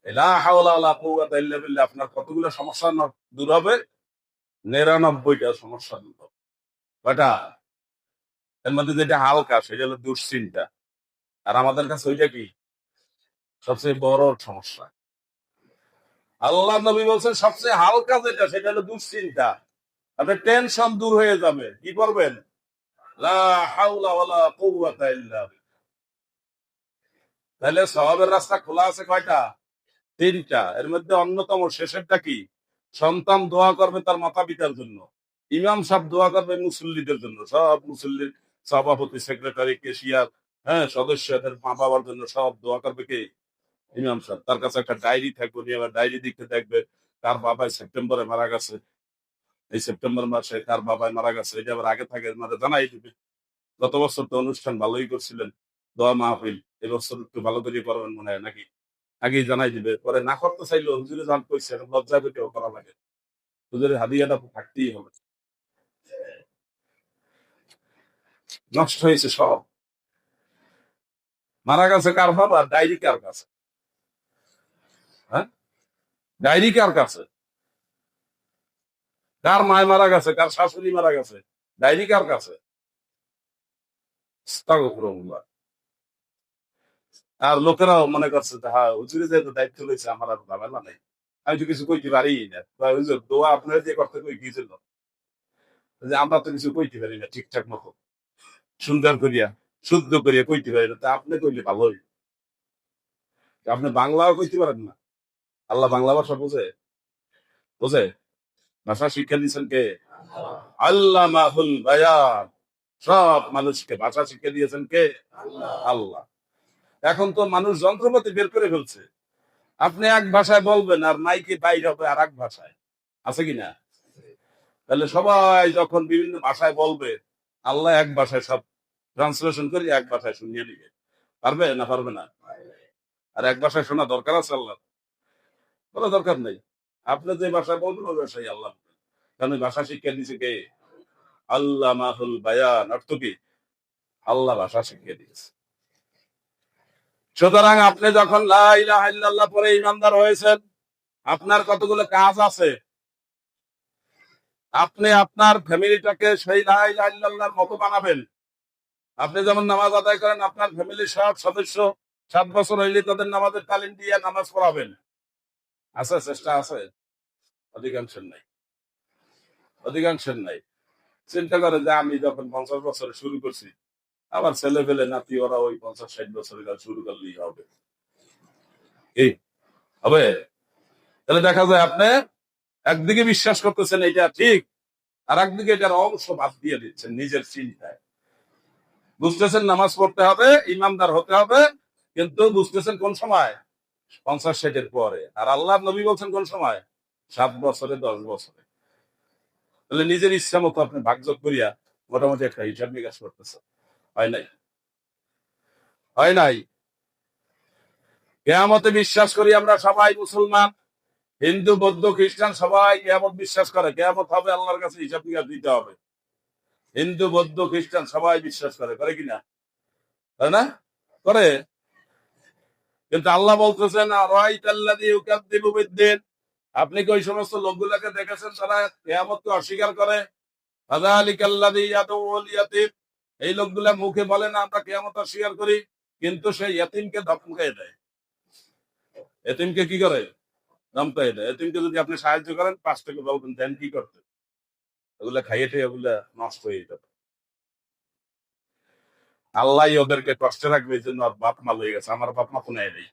এই লা হাওলা ওয়ালা কুওয়াতা ইল্লা বিল্লাহ আপনার কতগুলো সমস্যা দূর হবে? 99টা সমস্যা দূর হবে। কয়টা? এর মধ্যে যেটা হালকা সেটা হলো দুশ্চিন্তা। আর আমাদের কাছে ওইটা কি সবচেয়ে বড় সমস্যা। আল্লাহ নবী বলছেন সবচেয়ে হালকা যেটা সেটা হলো দুশ্চিন্তা। আপনার টেনশন দূর হয়ে যাবে। কি করবেন? লা হাওলা ওয়ালা কুওয়াতা ইল্লা বিল্লাহ। তাহলে সওয়াবের রাস্তা খোলা আছে কয়টা? 3টা। এর মধ্যে অন্যতম শেষেরটা কি? সন্তান দোয়া করবে তার মাতা পিতার জন্য, ইমাম সাহেব দোয়া করবে মুসল্লিদের জন্য, সব মুসল্লির সভাপতি, সেক্রেটারি, কেশিয়ার, হ্যাঁ, সদস্য, এদের মা বাবার জন্য সব দোয়া করবে কে? ইমাম সাহেব। তার কাছে একটা ডায়েরি থাকবে, উনি আবার ডায়েরি দিতে দেখবে কার বাবাই সেপ্টেম্বরে মারা গেছে, এই সেপ্টেম্বর মাসে কার বাবাই মারা গেছে, এটা আবার আগে থাকে মানে জানাই দিবে। গত বছর তো অনুষ্ঠান ভালোই করছিলেন, দোয়া মাহফিল, এবছর একটু ভালো করে করবেন মনে হয় নাকি? আগেই জানাই দিবে, পরে না করতে চাইলো হুজুরে জান কইছে, লজ্জা পেটেও করা লাগে। হুজুরের হাদিয়াটা তো থাকতেই হবে। নষ্ট হয়েছে সব। মারা গেছে কার বাবা, ডায়েরি কার কাছে? হ্যাঁ, ডায়েরি কার কাছে? কার মায় মারা গেছে, কার শাশুড়ি মারা গেছে, ডায়েরি কার কাছে? আস্তাগফিরুল্লাহ। আর লোকেরাও মনে করছে যে হ্যাঁ হুজুরে যেহেতু দায়িত্ব লইছে আমার আর ঝামেলা নেই, আমি তো কিছু কইতে পারি না। হুজুর দোয়া আপনার যে করতে কই গিয়েছিল, যে আমরা তো কিছু কইতে পারি না ঠিকঠাক মতো, সুন্দর করিয়া শুদ্ধ করিয়া কইতে পারি না, তা আপনি কইলে ভালোই। আপনি বাংলাও কইতে পারেন না। আল্লাহ বাংলা ভাষা বোঝে? বোঝে? ভাষা শিক্ষা দিয়েছেন কে? আল্লাহ মাহুল বায়ান। সব মানুষকে ভাষা শিক্ষা দিয়েছেন কে? আল্লাহ। এখন তো মানুষ যন্ত্রপাতি বের করে ফেলছে, আপনি এক ভাষায় বলবেন আর মাইকে বাইরে হবে আর এক ভাষায়, আছে কিনা? তাহলে সবাই যখন বিভিন্ন ভাষায় বলবে, আল্লাহ এক ভাষায় সব ট্রান্সলেশন করে এক ভাষায় শুনিয়ে দিবে। পারবে না? পারবে না? আর এক ভাষায় শোনা দরকার আছে আল্লাহ? কোনো দরকার নেই। আপনি যে ভাষায় বলবেন ওই ভাষাই আল্লাহ বলবেন। কারণ ওই ভাষা শিক্ষা দিয়েছে কে? আল্লাহ মাহুল বায়ান। অর্থ কি? আল্লাহ ভাষা শিখিয়ে দিয়েছে। সুতরাং আপনি যখন লা ইলাহা ইল্লাল্লাহ পরে ইমানদার হয়েছেন, আপনার কতগুলো কাজ আছে। আপনি আপনার ফ্যামিলিটাকে সেই লা ইলাহা ইল্লাল্লাহর মতো বানাবেন। আপনি যেমন নামাজ আদায় করেন, আপনার ফ্যামিলির সব সদস্য 7 বছর হইলে তাদের নামাজের তালিম দিয়ে নামাজ পড়াবেন। আছে? চেষ্টা আছে? অধিকাংশের নাই। অধিকাংশের নাই। চিন্তা করে যে আমি যখন 50 বছরে শুরু করছি, আমার ছেলে পেলে নাতি ওরা ওই 50-60 বছরে শুরু করলেই হবে। কি হবে? তাহলে দেখা যায় আপনি একদিকে বিশ্বাস করতেছেন এটা ঠিক, আর একদিকে এটার অংশ বাদ দিয়ে দিচ্ছেন নিজের চিন্তায়। বুঝতেছেন নামাজ পড়তে হবে, ইমানদার হতে হবে, কিন্তু বুঝতেছেন কোন সময়? 50-60-এর পরে। আর আল্লাহ নবী বলছেন কোন সময়? 7 বছরে, 10 বছরে। তাহলে নিজের ইচ্ছা মতো আপনি ভাগযোগ করিয়া মোটামুটি একটা হিসাব নিকাশ করতেছেন। হয় নাই? হয় নাই? কেয়ামতে বিশ্বাস করি আমরা সবাই মুসলমান, হিন্দু, বৌদ্ধ, খ্রিস্টান সবাই কেয়ামত বিশ্বাস করে। কেয়ামত হবে, আল্লাহর কাছে হিসাব নিকাশ দিতে হবে। হিন্দু, বৌদ্ধ, খ্রিস্টান সবাই বিশ্বাস করে, করে কিনা? তাই না? করে। কিন্তু আল্লাহ বলতেছেন আপনি কি ওই সমস্ত লোকগুলাকে দেখেছেন তারা কেয়ামতকে অস্বীকার করে? এই লোকগুলা মুখে বলে না আমরা কেয়ামত অস্বীকার করি, কিন্তু সেই ইয়তিমকে ধমকাই দেয়। এতিমকে কি করে? ধমকাই দেয়। এতিমকে যদি আপনি সাহায্য করেন 5 টাকা বলবেন দেন, কি করতে? ওগুলা খাইয়ে টেয়ে ওগুলা নষ্ট হয়ে যাবে। আল্লাহ ওদেরকে কষ্টে রাখবে, এই জন্য ওর বাপ মা লয়ে গেছে। আমার বাপ মা তো নেয় নেই।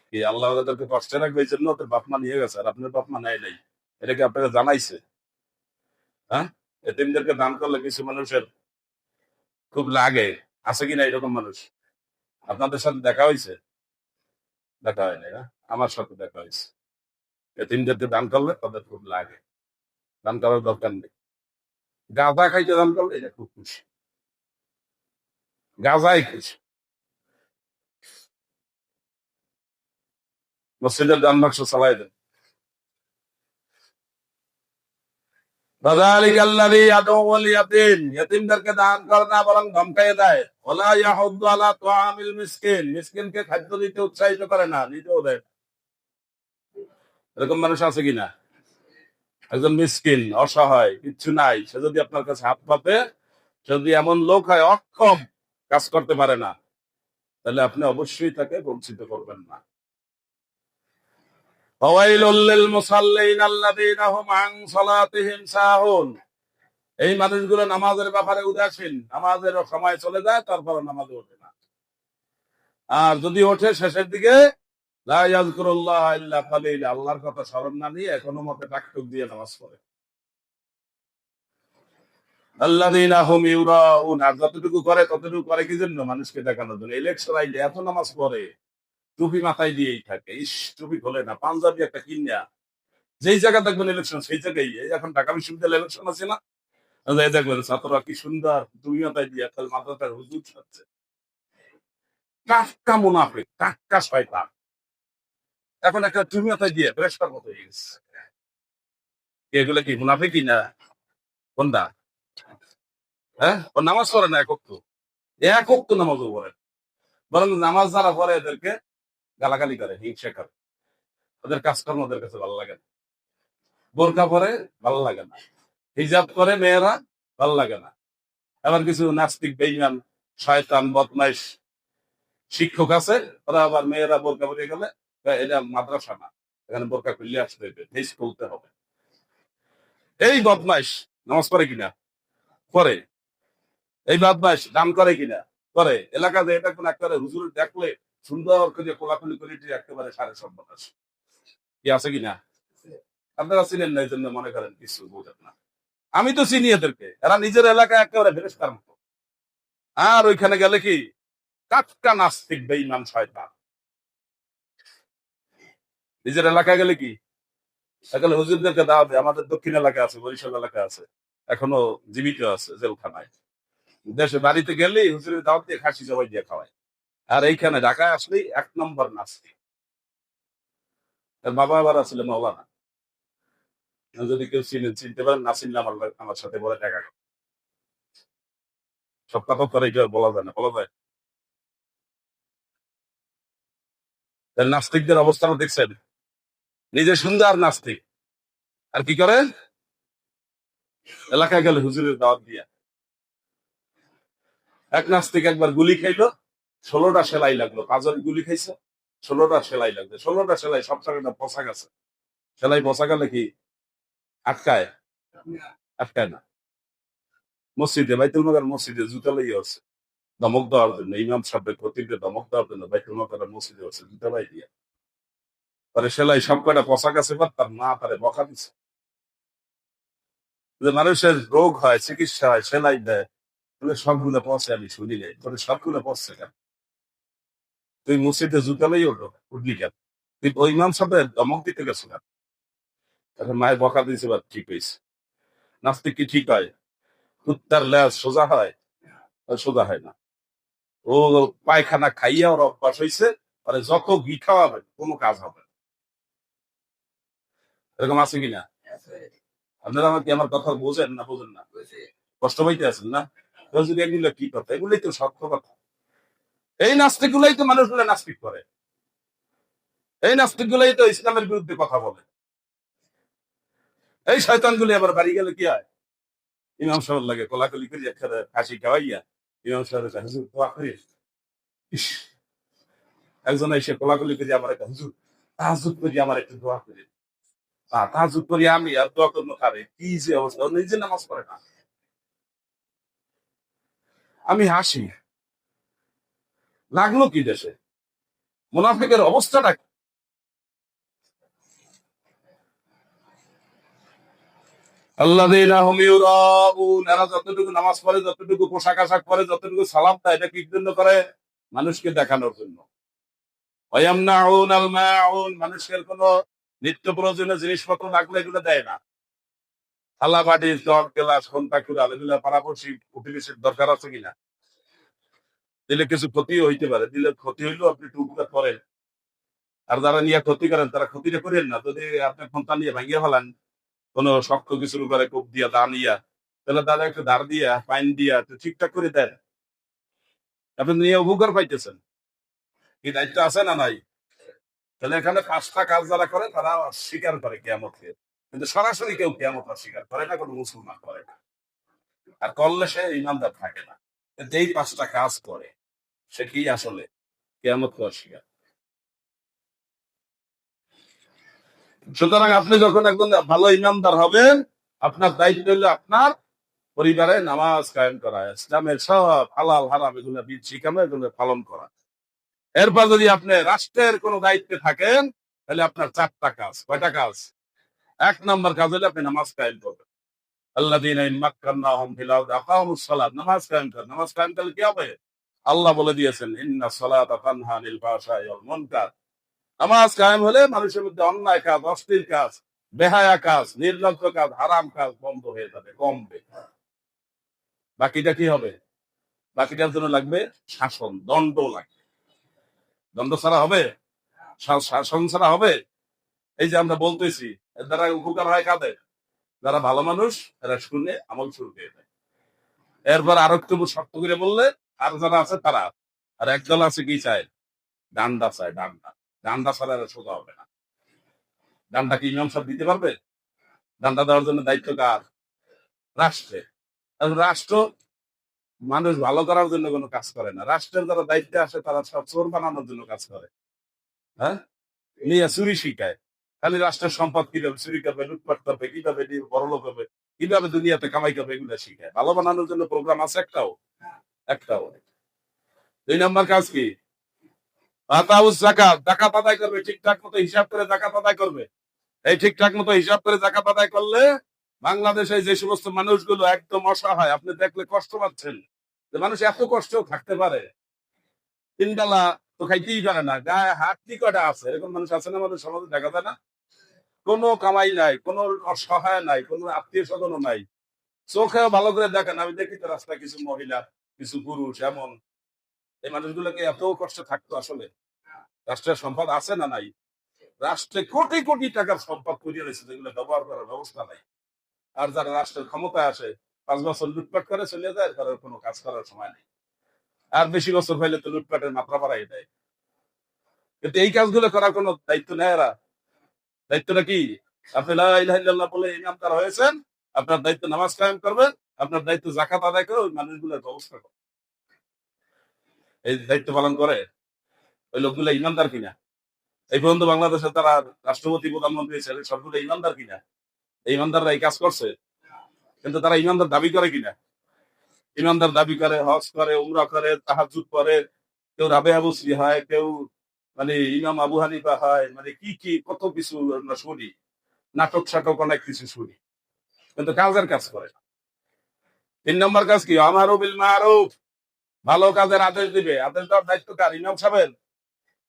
কি আল্লাহ ওদেরকে কষ্টে রাখবে এই জন্য ওদের বাপ মা নিয়ে গেছে, আর আপনার বাপ মা নেয় নেই? এটা কি আপনাকে জানাইছে? হ্যাঁ, এতিমদেরকে দান করলে কিছু মানুষের খুব লাগে। আছে কিনা এরকম মানুষ? আপনাদের সাথে দেখা হয়েছে? দেখা হয় নাই না? আমার সাথে দেখা হয়েছে। এতিমদেরকে দান করলে তাদের খুব লাগে। দান করার দরকার নেই। গাঁদা খাইতে দান করলে এটা খুব খুশি। গাঁজাই খাইছে। মসজিদের দান বাক্স চালাই দেন। فذلك الذي يدعو اليتيم يتيমদেরকে দান করে না বরং ধমকাইয়ে দেয়। ওয়ালা ইয়াহুদ্দু আলা তুআমিল মিসকিন মিসকিনকে খাদ্য দিতে উৎসাহিত করে না, নিজেও দেয়। এরকম মানুষ আছে কিনা? একজন মিসকিন অসহায় কিচ্ছু নাই, সে যদি আপনার কাছে হাত পাতে, সে যদি এমন লোক হয় অক্ষম, কাজ করতে পারে না, তাহলে আপনি অবশ্যই তাকে বঞ্চিত করবেন না। ফাওয়াইলুল লিল মুসাল্লিন আল্লাযীনা হুম আন সালাতিহিম সাহুন। এই মানুষগুলো নামাজের ব্যাপারে উদাসীন, নামাজের সময় চলে যায় তারপর নামাজে ওঠে না, আর যদি ওঠে শেষের দিকে লা ইয়াযকুরুল্লাহ ইল্লা কালিলা, আল্লাহর কথা স্মরণ না নিয়ে কোনো মতে টাকটুক দিয়ে নামাজ পড়ে। আল্লাযীনা হুম ইউরাউন, আর যতটুকু করে ততটুকু করে কি জন্য? মানুষকে দেখানোর জন্য। ইলেকশন আইলে এত নামাজ পড়ে, টুপি মাথায় দিয়েই থাকে, ইস টুপি খোলে না, পাঞ্জাবি একটা কিনিয়া যেই জায়গা দেখবেন ইলেকশন সেই জায়গায়। এই এখন ঢাকা বিশ্ববিদ্যালয় ইলেকশন আছে না, এই দেখবেন ছাত্ররা কি সুন্দর টুপি মাথায় দিয়ে একটা মাথাটা হুজুর ছাড়ছে। টাটকা মুনাফিক, টাটকা শয়তান। এখন একটা টুপি মাথায় দিয়ে ফেরেশতার মতো হয়ে গেছে। এগুলো কি মুনাফিকই না? কোনটা? হ্যাঁ, ও নামাজ পড়ে না এক ওয়াক্ত নামাজও পড়ে না। বরং নামাজ যারা পড়ে এদেরকে গালাগালি করে, হিংসা করে, ওদের কাজকর্ম ওদের কাছে ভালো লাগে না। বোরকা পরে ভালো লাগে না, হিজাব করে মেয়েরা ভালো লাগে না। আবার কিছু নাস্তিক বেঈমান শয়তান বদমাইশ শিক্ষক আছে, ওরা আবার মেয়েরা বোরকা পরে গেলে এটা মাদ্রাসা না, এখানে বোরকা খুললে আসতে হবে, ফেস খুলতে হবে। এই বদমাইশ নামাজ পড়ে কিনা? পরে। এই বদমাইশ দান করে কিনা? করে। এলাকাতে এটা কোন একটা হুজুর দেখলে সুন্দর করে কোলাকুলি করে একেবারে সাড়ে সর্বনাশ। কি আছে কিনা? আপনারা চিনেন না, এই জন্য মনে করেন কিছু বোঝেন না। আমি তো চিনি এদেরকে, এরা নিজের এলাকায় একেবারে ফেরেশতার মতো। আর ওইখানে গেলে কি টাটকা নাস্তিক বেঈমান শয়তান। নিজের এলাকায় গেলে কি এখানে হুজুরদেরকে দাওয়াত দেয়। আমাদের দক্ষিণ এলাকা আছে, বরিশাল এলাকা আছে, এখনো জীবিত আছে জেলখানায়। দেশে বাড়িতে গেলেই হুজুরের দাওয়াত দিয়ে খাসি জবাই দিয়ে খাওয়ায়। আর এইখানে ঢাকায় আসলেই 1 নম্বর নাস্তিক। তার বাবা আবার আসলে মৌলানা। যদি কেউ চিনতে পারেন, না চিনলে আমার সাথে বলে টাকা খাও। সব কথা তো আর এইভাবে বলা যায় না, বলা যায়? তার নাস্তিকদের অবস্থাটা দেখছেন? নিজে সুন্দর নাস্তিক, আর কি করে? এলাকায় গেলে হুজুরের দাওয়াত দিয়া। এক নাস্তিক একবার গুলি খাইলো, 16টা সেলাই লাগলো। পাঁচজন গুলি খাইছে, 16টা সেলাই লাগবে। 16টা সেলাই সব জায়গাটা পচা গেছে। সেলাই পচা গেলে কি আটকায়? আটকায় না। মসজিদে, বাইতুল মাকার মসজিদে জুতা লইয়া আছে ধমক দেওয়ার জন্য, ইমাম সাহেবের খতিবকে ধমক দেওয়ার জন্য বাইতুল মাকার মসজিদে আছে জুতা লাই দিয়া। পরে সেলাই সব কয়টা পচা গেছে, তার মা তারে বকা দিচ্ছে যে মানুষের রোগ হয়, চিকিৎসা হয়, সেলাই দেয়, বলে সবগুলো পচে, আমি শুনি নাই। তোরে সবগুলো পচছে কেন? তুই মসজিদে জুতা লই উঠলি কেন? তুই ওই ইমাম সাহেবের ধমক দিতে গেছো কেন? এখন মায়ের বকা দিয়েছে, এবার ঠিক হয়েছে। নাস্তিক কি ঠিক হয়? কুত্তার লেজ সোজা হয়? সোজা হয় না। ও পায়খানা খাইয়া ওর অভ্যাস হয়েছে, মানে যত ঘি খাওয়াবে কোনো কাজ হবে না। এরকম আছে কিনা? আপনারা আমাকে আমার কথা বোঝেন না? বোঝেন না? কষ্ট পাইতে আছেন না? যদি এগুলো কি কথা, এগুলোই তো সত্য কথা। এই নাস্তিক গুলাই তো মানুষগুলো নাস্তিক করে। এই নাস্তিক গুলাই তো ইসলামের বিরুদ্ধে কথা বলে। এই শয়তান গুলি আবার বাড়ি গেলে কি হয়? ইমাম সাহেব লাগে কোলাকুলি করি, একসাথে হাসি খাওয়াইয়া ইমাম সাহেবের কাছে হুজুর দোয়া করি। ইস, একজন এসে কোলাকুলি করি আমার একটা হুজুর তাহাজ্জুদ করি আমার একটু দোয়া করি। তাহাজ্জুদ করি আমি, আর দোয়া করবো কারে? কি যে অবস্থা, ও নিজে নামাজ পড়ে না। আমি হাসি, লাগলো কি দেশে? মুনাফিকের অবস্থাটা কি? আল্লাযীনা হুম ইউরাউন, এরা যতটুকু নামাজ পড়ে, যতটুকু পোশাক আশাক পরে, যতটুকু সালাম দেয়, এটা কি জন্য করে? মানুষকে দেখানোর জন্য। ওয়ায়ামনাউন আল মাউন, মানুষের কোন নিত্য প্রয়োজনীয় জিনিসপত্র লাগলে এগুলো দেয় না। থালা বাটি জগ গ্লাস খন্তা কুড়াল এগুলো পাড়াপড়শি প্রতিবেশীর দরকার আছে কিনা? দিলে কিছু ক্ষতিও হইতে পারে, দিলে ক্ষতি হইলেও আপনি একটু উপকার করেন। আর যারা নিয়ে ক্ষতি করেন তারা ক্ষতিটা করেন না। যদি আপনি সন্তান নিয়ে ভাঙিয়ে ফেলান কোনো শক্ত কিছুর উপরে কোপ দিয়া দা নিয়া, তাহলে তারা একটু ধার দিয়া ফাইন দিয়া একটু ঠিকঠাক করে দেন, আপনি নিয়ে উপকার পাইতেছেন। এই দায়িত্ব আছে না নাই? তাহলে এখানে 5টা কাজ যারা করে তারা স্বীকার করে কিয়ামতকে, কিন্তু সরাসরি কেউ কিয়ামত অস্বীকার করে না, কোনো মুসলমান করে না। আর করলে সে ইমানদার থাকে না। কিন্তু এই 5টা কাজ করে সে কি আসলে কিয়ামতকে অস্বীকার। সুতরাং আপনি যখন একজন ভালো ইমানদার হবেন, আপনার দায়িত্ব হলো আপনার পরিবারে নামাজ কায়েম করা, ইসলামের সব হালাল হারাম এগুলো শিখানো, এগুলো পালন করা। এরপর যদি আপনি রাষ্ট্রের কোন দায়িত্বে থাকেন, তাহলে আপনার 4টা কাজ। কয়টা কাজ? 1 নম্বর কাজ হলে আপনি নামাজ কায়েম করবেন। আল্লাযীনা ইন মাক্কান্নাহুম ফিল আরদি আকামুস সালাত, নামাজ কায়েম করেন। নামাজ কায়েম করলে কি হবে? আল্লাহ বলে দিয়েছেন, ইন্নাস সালাতা তানহা আনিল ফাহশাই ওয়াল মুনকার। নামাজ কায়েম হলে মানুষের মধ্যে অন্যায় কাজ, অশ্লীল কাজ, বেহায়া কাজ, নির্লজ্জ কাজ, হারাম কাজ বন্ধ হয়ে যাবে, কমবে। বাকিটা কি হবে? বাকিটার জন্য লাগবে শাসন, দণ্ড লাগবে। দণ্ড ছাড়া হবে? শাসন ছাড়া হবে? এই যে আমরা বলতেছি, এর দ্বারা উপকার হয় কাদের? যারা ভালো মানুষ, এরা শুনে আমল শুরু করে দেয়। এরপর আরো একটু শক্ত করে বললে আর যারা আছে তারা, আর একদল আছে কি চায়? ডান্ডা চায়, ডান্ডা। ডান্ডা ছাড়া এরা সোজা হবে না। ডান্ডা কি ইমাম সাহেব দিতে পারবে? ডান্ডা দেওয়ার জন্য দায়িত্ব কার? রাষ্ট্রে। আর রাষ্ট্র মানুষ ভালো করার জন্য কোনো কাজ করে না। রাষ্ট্রের যারা দায়িত্বে আসে তারা সব চোর বানানোর জন্য কাজ করে। হ্যাঁ, নিয়ে চুরি শিখায়। খালি রাষ্ট্রের সম্পদ কিভাবে চুরি করবে, লুটপাট করবে, কিভাবে বড়লোক হবে, কিভাবে দুনিয়াতে কামাই করবে, এগুলো শিখায়। ভালো বানানোর জন্য প্রোগ্রাম আছে একটাও? একটাও নেই। 2 নম্বর কাজ কি? আতাউস যাকাত, যাকাত আদায় করবে, ঠিকঠাক মতো হিসাব করে যাকাত আদায় করবে। এই ঠিকঠাক মতো হিসাব করে যাকাত আদায় করলে বাংলাদেশে যে সমস্ত মানুষগুলো একদম অসহায়, আপনি দেখলে কষ্ট পাচ্ছেন যে মানুষ এত কষ্টেও থাকতে পারে, 3 বেলা তো খাইতেই পারে না, গায়ে হাড্ডি কটা আছে, এরকম মানুষ আছে না আমাদের সমাজে? দেখা যায় না? কোনো কামাই নাই, কোনো অসহায় নাই, কোনো আত্মীয় স্বজনও নাই। চোখেও ভালো করে দেখেন, আমি দেখি তো রাস্তায় কিছু মহিলা, কিছু পুরুষ এমন, এই মানুষগুলোকে এত কষ্টে থাকতো আসলে? রাষ্ট্রের সম্পদ আছে না নাই? রাষ্ট্রে কোটি কোটি টাকার সম্পদ করিয়ে রয়েছে, যেগুলো ব্যবহার করার ব্যবস্থা নাই। আর যারা রাষ্ট্রের ক্ষমতায় আসে 5 বছর লুটপাট করে চলে যায়, তাদের কোনো কাজ করার সময় নেই। আর বেশি বছর পাইলে তো লুটপাটের মাত্রা বাড়াই দেয়। কিন্তু এই কাজগুলো করার কোনো দায়িত্ব নেয় এরা। দায়িত্বটা কি? আপনি লা ইলাহা ইল্লাল্লাহ বলে ইমানদার হয়েছেন, আপনার দায়িত্ব নামাজ কায়েম করবেন, আপনার দায়িত্ব যাকাত আদায় করে ওই মানুষগুলোর ব্যবস্থা করা। এই দায়িত্ব পালন করে ওই লোকগুলো ইমানদার কিনা? এই পর্যন্ত বাংলাদেশে তারা রাষ্ট্রপতি, প্রধানমন্ত্রী ছেলে সবগুলো ইমানদার কিনা? এই ইমানদাররা এই কাজ করছে, কিন্তু তারা ইমানদার দাবি করে কিনা? ইমানদার দাবি করে, হজ করে, উমরা করে, তাহাজ্জুদ করে, কেউ রাবেয়া বসরি হয়, কেউ মানে ইমাম আবু হানিফা হয়, মানে কি কি কত কিছু আমরা শুনি, নাটক সাটক অনেক কিছু শুনি, কিন্তু কাজের কাজ করে না। 3 নম্বর কাজ কি? আমারু বিল মারুফ, ভালো কাজের আদেশ দিবে। আদেশ দেওয়ার দায়িত্ব কার? ইমাম সাহেবের।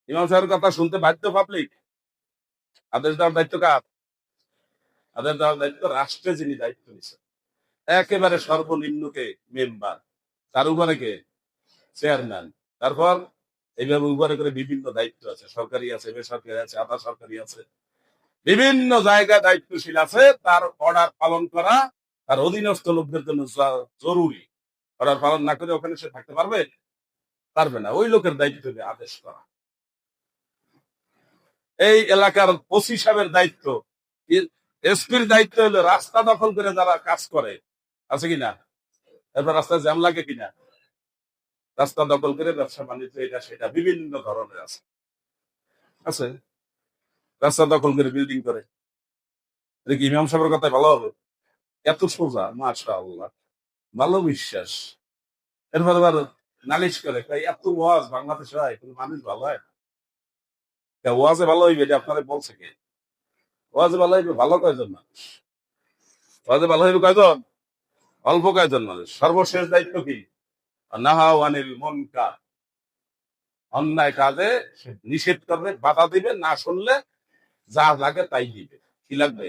ইমাম সাহেবের কথা শুনতে বাধ্য পাবলিক। আদেশ দেওয়ার দায়িত্ব কার? আদেশ দেওয়ার দায়িত্ব রাষ্ট্রে যিনি দায়িত্ব নিচ্ছেন, একেবারে সর্বনিম্নকে মেম্বার, তার উপরে কে? চেয়ারম্যান। তারপর এইভাবে উপরে করে বিভিন্ন দায়িত্ব আছে, সরকারি আছে, বেসরকারি আছে, আধা সরকারি আছে, বিভিন্ন জায়গায় দায়িত্বশীল আছে। তার অর্ডার পালন করা তার অধীনস্থ লোকদের জন্য জরুরি। অর্ডার পালন না করে ওখানে সে থাকতে পারবে? পারবে না। ওই লোকের দায়িত্ব হবে আদেশ করা। এই এলাকার ওসি সাহেবের দায়িত্ব, এসপির দায়িত্ব হলো রাস্তা দখল করে যারা কাজ করে, আছে কিনা? এরপর রাস্তায় জ্যাম লাগে কিনা? রাস্তা দখল করে ব্যবসা বাণিজ্য এটা সেটা বিভিন্ন ধরনের আছে, আছে। রাস্তা দখল করে বিল্ডিং করে, এটা কি ইমাম সাহেবের কথা ভালো হবে? এত সোজা, মাশাআল্লাহ, ভালো বিশ্বাস। এরপর আবার নালিশ করে, কয় এত ওয়াজ বাংলাদেশে হয়, কোনো মানুষ ভালো হয় না। ওয়াজে ভালো হইবে এটা আপনারা বলছে কে? ওয়াজে ভালো হইবে ভালো কয়জন মানুষ? ওয়াজে ভালো হইবে কয়জন? অল্প কয়জন মানুষ। সর্বশেষ দায়িত্ব কি? নাহা আনিল মুনকার, অন্যায় কাজে নিষেধ করবে, বাধা দিবে, না শুনলে যা লাগে তাই দিবে। কি লাগবে?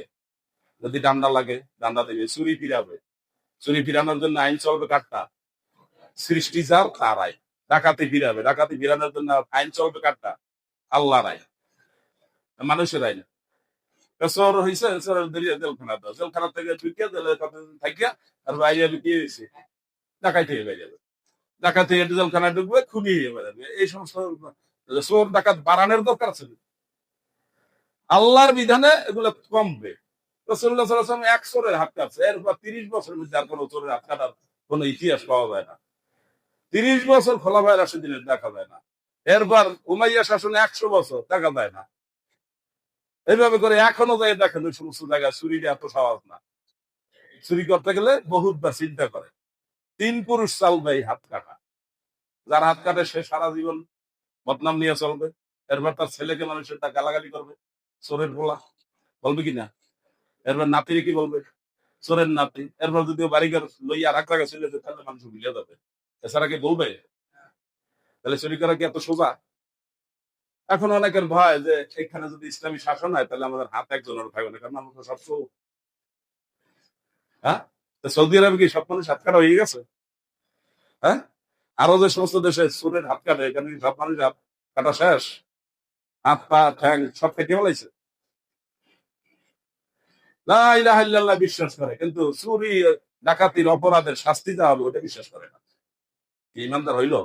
যদি ডান্ডা লাগে ডান্ডা দিবে, চুরি ফিরাবে, চুরি ফিরানোর জন্য আইন চলবে কারটা? সৃষ্টি যার তার আইন। ডাকাতি ফিরাবে, ডাকাতি ফিরানোর জন্য আইন চলবে কারটা? আল্লাহর আইন, মানুষের আইন। চোর হয়েছে, চোরের জেলখানা দাও, জেলখানা থেকে ঢুকিয়ে জেলে কতদিন থাকিয়া আর বাইরে কি হয়েছে, ডাকাতি হয়ে বেরিয়ে যাবে, ডাকাতি জেলখানা ঢুকবে, খুবই হয়ে বেড়াবে। এই সমস্ত চোর ডাকাত বাড়ানোর দরকার আছে? আল্লাহর বিধানে এগুলো কমবে। রাসূলুল্লাহ সাল্লাল্লাহু আলাইহি ওয়াসাল্লাম এক চোরের হাত কাটছে, এরপর 30 বছরের মধ্যে আর কোনো চোরের হাত কাটার কোনো ইতিহাস পাওয়া যায় না। 30 বছর খোলাফায়ে রাশিদিনের দেখা যায় না। এরপর উমাইয়া শাসনে 100 বছর দেখা যায় না। এইভাবে করে এখনো যাই দেখেন ওই সমস্ত জায়গায় চুরির এত সহজ না। চুরি করতে গেলে বহুতবার চিন্তা করে। 3 পুরুষ চালবে এই হাত কাটা। যার হাত কাটে সে সারা জীবন বদনাম নিয়ে চলবে। এরপর তার ছেলেকে মানুষের তা গালাগালি করবে, চোরের পোলা বলবে কিনা। এরপর নাতিরে কি বলবে, চোরের নাতি। এরপর যদি বাড়িঘর লইয়া আর এক জায়গায় চলে যেতে, তাহলে মানুষ ভুলে যাবে। এছাড়া কি বলবে? তাহলে চুরি করা কি এত সোজা? এখন অনেকের ভয় যে এখানে যদি ইসলামী শাসন হয় তাহলে আমাদের হাত একজনের থাকবে না, কারণ আমরা তো সব চোর। হ্যাঁ, তো সৌদি আরবে কি সব মানুষ হাত কাটা হয়ে গেছে? হ্যাঁ, আরো যে সমস্ত দেশে চোরের হাত কাটে, এখানে কি সব মানুষ হাত কাটা শেষ? হাত পা ঠ্যাং সব কেটে ফেলাইছে। লা ইলাহা ইল্লাল্লাহ বিশ্বাস করে, কিন্তু চুরি ডাকাতির অপরাধের শাস্তি দেওয়া হবে ওটা বিশ্বাস করে না। কি ইমানদার হইল?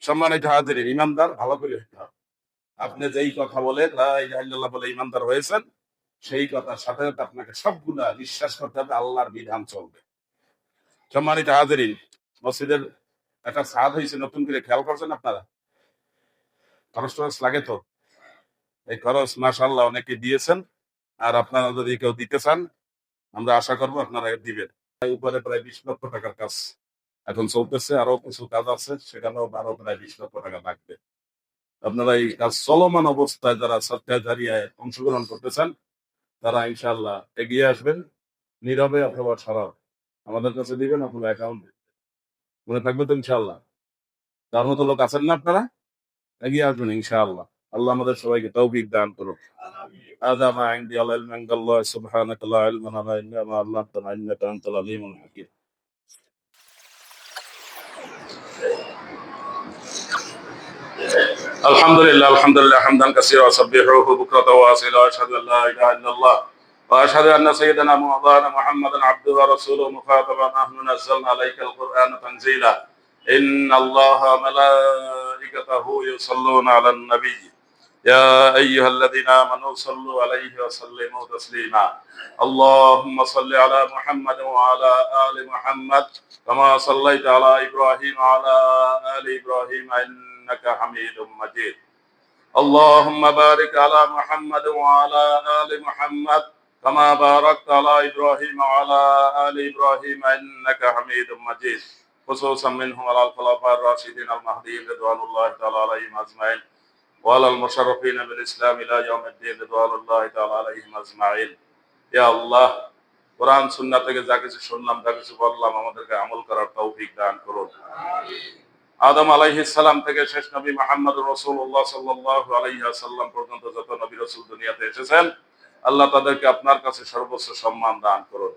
সম্মানিত হাজিরিন, ইমানদার ভালো করে হইতে হবে। আপনি যেই কথা বলে লা ইলাহা ইল্লাল্লাহ বলে ইমানদার হয়েছেন, সেই কথার সাথে সাথে আপনাকে সবগুলা বিশ্বাস করতে হবে, আল্লাহর বিধান চলবে। সম্মানিত হাজিরিন, মসজিদের একটা ছাদ হয়েছে নতুন করে, খেয়াল করছেন আপনারা? খরচ টরচ লাগে তো? এই খরচ মাশাআল্লাহ অনেকে দিয়েছেন, আর আপনারা যদি কেউ দিতে চান আমরা আশা করবো আপনারা দিবেন। উপরে প্রায় 20 লক্ষ টাকার কাজ এখন চলতেছে, আরো কিছু কাজ আছে, সেখানেও আরো প্রায় 20 লক্ষ টাকা লাগবে। আপনারা এই কাজ চলমান অবস্থায় যারা সদকা জারিয়ায় অংশগ্রহণ করতেছেন তারা ইনশাআল্লাহ এগিয়ে আসবেন, নীরবে অথবা সরব আমাদের কাছে দিবেন, আপনার অ্যাকাউন্ট মনে থাকবে তো ইনশাআল্লাহ। তার মতো লোক আছেন না আপনারা? এগিয়ে আসবেন ইনশাআল্লাহ। আল্লাহ আমাদের সবাইকে তৌফিক দান করুন। هذا ما عندي العلم عند الله سبحانك لا علم لنا الا ما علمتنا انك انت العليم الحكيم. الحمد لله حمدا كثيرا وسبحوه بكرة وأصيلا وأشهد أن لا إله إلا الله وأشهد أن سيدنا مولانا محمدا عبده ورسوله مخاطبا نحن نزلنا عليك القرآن تنزيلا إن الله ملائكته يصلون على النبي يا أيها الذين آمنوا صلوا عليه وسلموا تسليما اللهم صل على محمد وعلى آل محمد كما صليت على إبراهيم وعلى آل إبراهيم إنك حميد مجيد اللهم بارك على محمد وعلى آل محمد كما باركت على إبراهيم وعلى آل إبراهيم إنك حميد مجيد خصوصا منهم على الخلفاء الراشدين المهديين رضوان الله تعالى عليهم أجمعين وعلى المشرفين بالإسلام إلى يوم الدين رضوان الله تعالى عليهم أجمعين يا الله কোরআন সুন্নাহ থেকে যা কিছু শুনলাম, যা কিছু বললাম, আমাদেরকে আমল করার তৌফিক দান করুন। আদম আলাইহিস সালাম থেকে শেষ নবী মুহাম্মদুর রাসূলুল্লাহ সাল্লাল্লাহু আলাইহি ওয়াসাল্লাম পর্যন্ত যত নবী রাসূল দুনিয়াতে এসেছেন, আল্লাহ তাদেরকে আপনার কাছে সর্বোচ্চ সম্মান দান করুন।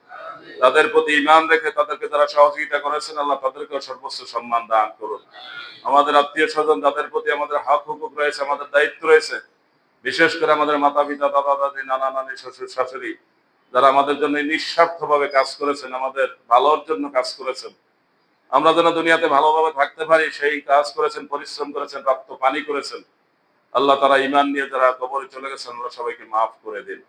তাদের প্রতি ঈমান রেখে তাদেরকে যারা সহযোগিতা করেছেন, আল্লাহ তাদেরকেও সর্বোচ্চ সম্মান দান করুন। আমাদের আত্মীয়-স্বজন যাদের প্রতি আমাদের হক হুকুক রয়েছে, আমাদের দায়িত্ব রয়েছে, বিশেষ করে আমাদের মাতা-পিতা, দাদা-দাদি, নানা-নানি, শ্বশুর-শাশুড়ি, যারা আমাদের জন্য নিঃস্বার্থভাবে কাজ করেছেন, আমাদের ভালোর জন্য কাজ করেছেন, আমরা যেন দুনিয়াতে ভালোভাবে থাকতে পারি সেই কাজ করেছেন, পরিশ্রম করেছেন, রক্ত পানি করেছেন। আল্লাহ তারা ঈমান নিয়ে যারা কবরে চলে গেছেন, আল্লাহ সবাইকে মাফ করে দিন।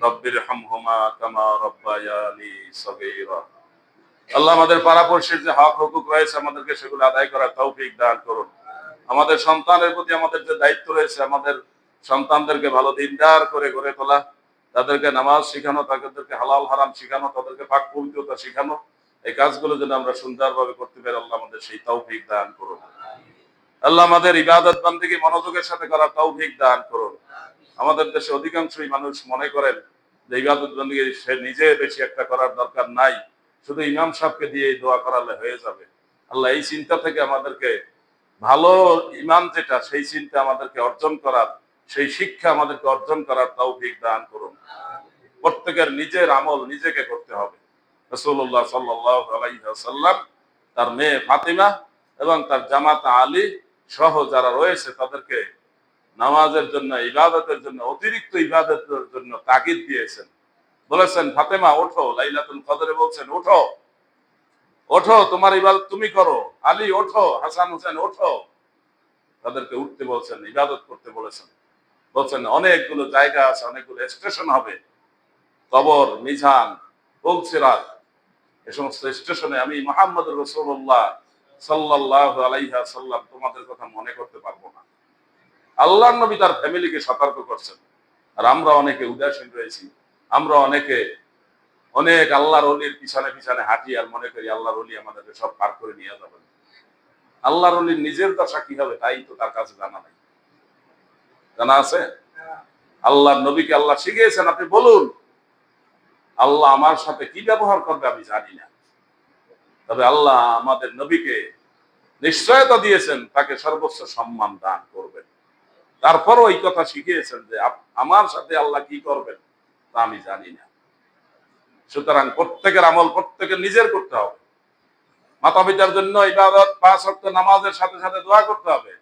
রব্বির হামহুমা কামা রব্বায়ানি সগীরা। আল্লাহ আমাদের পাড়াপড়শির যে হক হুকুক রয়েছে আমাদেরকে সেগুলো আদায় করার তৌফিক দান করুন। আমাদের সন্তানের প্রতি আমাদের যে দায়িত্ব রয়েছে, আমাদের সন্তানদেরকে ভালো দিনদার করে গড়ে তোলা, তাদেরকে নামাজ শিখানো, তাদেরকে হালাল হারাম শিখানো, তাদেরকে পাক পবিত্রতা শিখানো, এই কাজগুলো যেন আমরা সুন্দরভাবে করতে পারি, আল্লাহ আমাদের সেই তৌফিক দান করুন। আল্লাহ আমাদের ইবাদত বান্দেগী মনোযোগের সাথে করার তৌফিক দান করুন। আমাদের দেশে অধিকাংশই মানুষ মনে করেন যে ইবাদত বান্দেগী সে নিজে বেশি একটা করার দরকার নাই, শুধু ইমাম সাহেবকে দিয়ে দোয়া করালে হয়ে যাবে। আল্লাহ এই চিন্তা থেকে আমাদেরকে ভালো ইমান যেটা, সেই চিন্তা আমাদেরকে অর্জন করার, সেই শিক্ষা আমাদেরকে অর্জন করার তৌফিক দান করুন। প্রত্যেকের নিজের আমল নিজেকে করতে হবে। রাসূলুল্লাহ সাল্লাল্লাহু আলাইহি ওয়াসাল্লাম তার মেয়ে ফাতিমা এবং তার জামাত আলী সহ যারা রয়েছে তাদেরকে নামাজের জন্য, ইবাদতের জন্য, অতিরিক্ত ইবাদতের জন্য তাগিদ দিয়েছেন। বলেছেন, ফাতেমা ওঠো, লাইলাতুল কদরে বলছেন ওঠো, ওঠো, তোমার ইবাদত তুমি করো, আলী ওঠো, হাসান হোসেন ওঠো। তাদেরকে উঠতে বলছেন, ইবাদত করতে বলেছেন। বলছেন অনেকগুলো জায়গা আছে, অনেকগুলো স্টেশন হবে, কবর, মিজান, পুলসিরাত, এই সমস্ত স্টেশনে আমি মুহাম্মদ রাসূলুল্লাহ সাল্লাল্লাহু আলাইহি ওয়াসাল্লাম তোমাদের কথা মনে করতে পারবো না। আল্লাহর নবী তার ফ্যামিলিকে সতর্ক করছেন। আর আমরা অনেকে উদাসীন রয়েছি, আমরা অনেকে অনেক আল্লাহর ওলির পিছনে পিছনে হাঁটি আর মনে করি আল্লাহর ওলি আমাদেরকে সব পার করে নিয়ে যাবেন। আল্লাহর ওলির নিজের দশা কি হবে তাই তো তার কাছে জানা নাই। জানা আছে? আল্লাহর নবীকে আল্লাহ শিখিয়েছেন, আপনি বলুন আল্লাহ আমার সাথে কি ব্যবহার করবে আমি জানি না, তবে আল্লাহ আমাদের নবীকে নিশ্চয়তা দিয়েছেন তাকে সর্বোচ্চ সম্মান দান করবেন। তারপরও এই কথা শিখিয়েছেন যে আমার সাথে আল্লাহ কি করবেন তা আমি জানি না। সুতরাং প্রত্যেকের আমল প্রত্যেকের নিজের করতে হবে। মাতা পিতার জন্য ইবাদত, 5 ওয়াক্ত নামাজের সাথে সাথে দোয়া করতে হবে।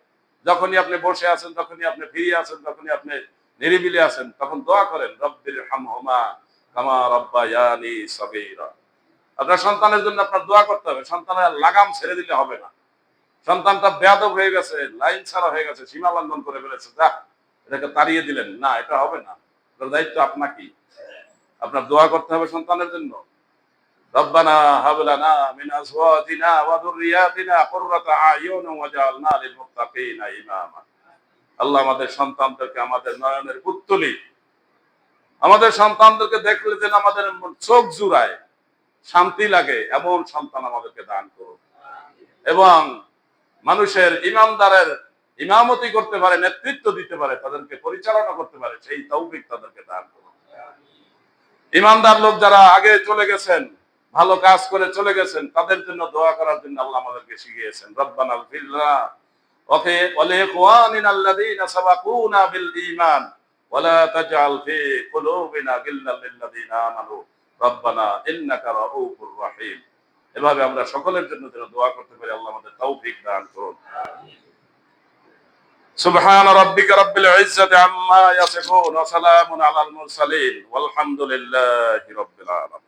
যখনই আপনি বসে আছেন, যখনই আপনি ফিরে আছেন, যখনই আপনি নিরিবিলি আছেন, তখন দোয়া করেন, রব্বির হামহুমা কামা রাব্বায়ানি সগীরা। আপনার সন্তানের জন্য আপনার দোয়া করতে হবে। সন্তানের লাগাম ছেড়ে দিলে হবে না। সন্তানটা বেয়াদব হয়ে গেছে, লাইন ছাড়া হয়ে গেছে, সীমা লঙ্ঘন করে ফেলেছে, যা এটাকে তাড়িয়ে দিলেন না, এটা হবে না। এটার দায়িত্ব আপনাকেই। আপনার দোয়া করতে হবে সন্তানের জন্য। রব্বানা হাব লানা মিন আজওয়াজিনা ওয়া যুররিয়াতিনা কুররাতা আয়ুন ওয়াজআলনা লিল মুত্তাকিনা ইমামা। আল্লাহ আমাদের সন্তানদেরকে আমাদের নয়নের পুত্তলি, আমাদের সন্তানদেরকে দেখলে যেন আমাদের চোখ জুড়ায়, শান্তি লাগে এমন সন্তান আমাদেরকে দান করুন। এবং মানুষের ইমামদারের ইমামতি করতে পারে, নেতৃত্ব দিতে পারে, তাদেরকে পরিচালনা করতে পারে, সেই তৌফিক তাদেরকে দান করুন। ইমানদার লোক যারা আগে চলে গেছেন, ভালো কাজ করে চলে গেছেন, তাদের জন্য দোয়া করার জন্য আল্লাহ আমাদেরকে শিখিয়েছেন, রব্বানা ইগফির লানা ওয়া লিইখওয়ানিনা আল্লাযীনা সাবাকুনা বিল ঈমান ওয়া লা তাজআল ফি কুলুবিনা গিল্লাল লিল্লাযীনা আমানু রব্বানা ইন্নাকা রাউফুর রহিম। এভাবে আমরা সকলের জন্য যেন দোয়া করতে পারি। আল্লাহ আমাদের তৌফিক দান করুন। সুবহান রাব্বিকা রাব্বিল ইজ্জাতি আম্মা ইয়াসিফুন ওয়া সালামুন আলাল মুরসালিন ওয়ালহামদুলিল্লাহি রাব্বিল আলামিন।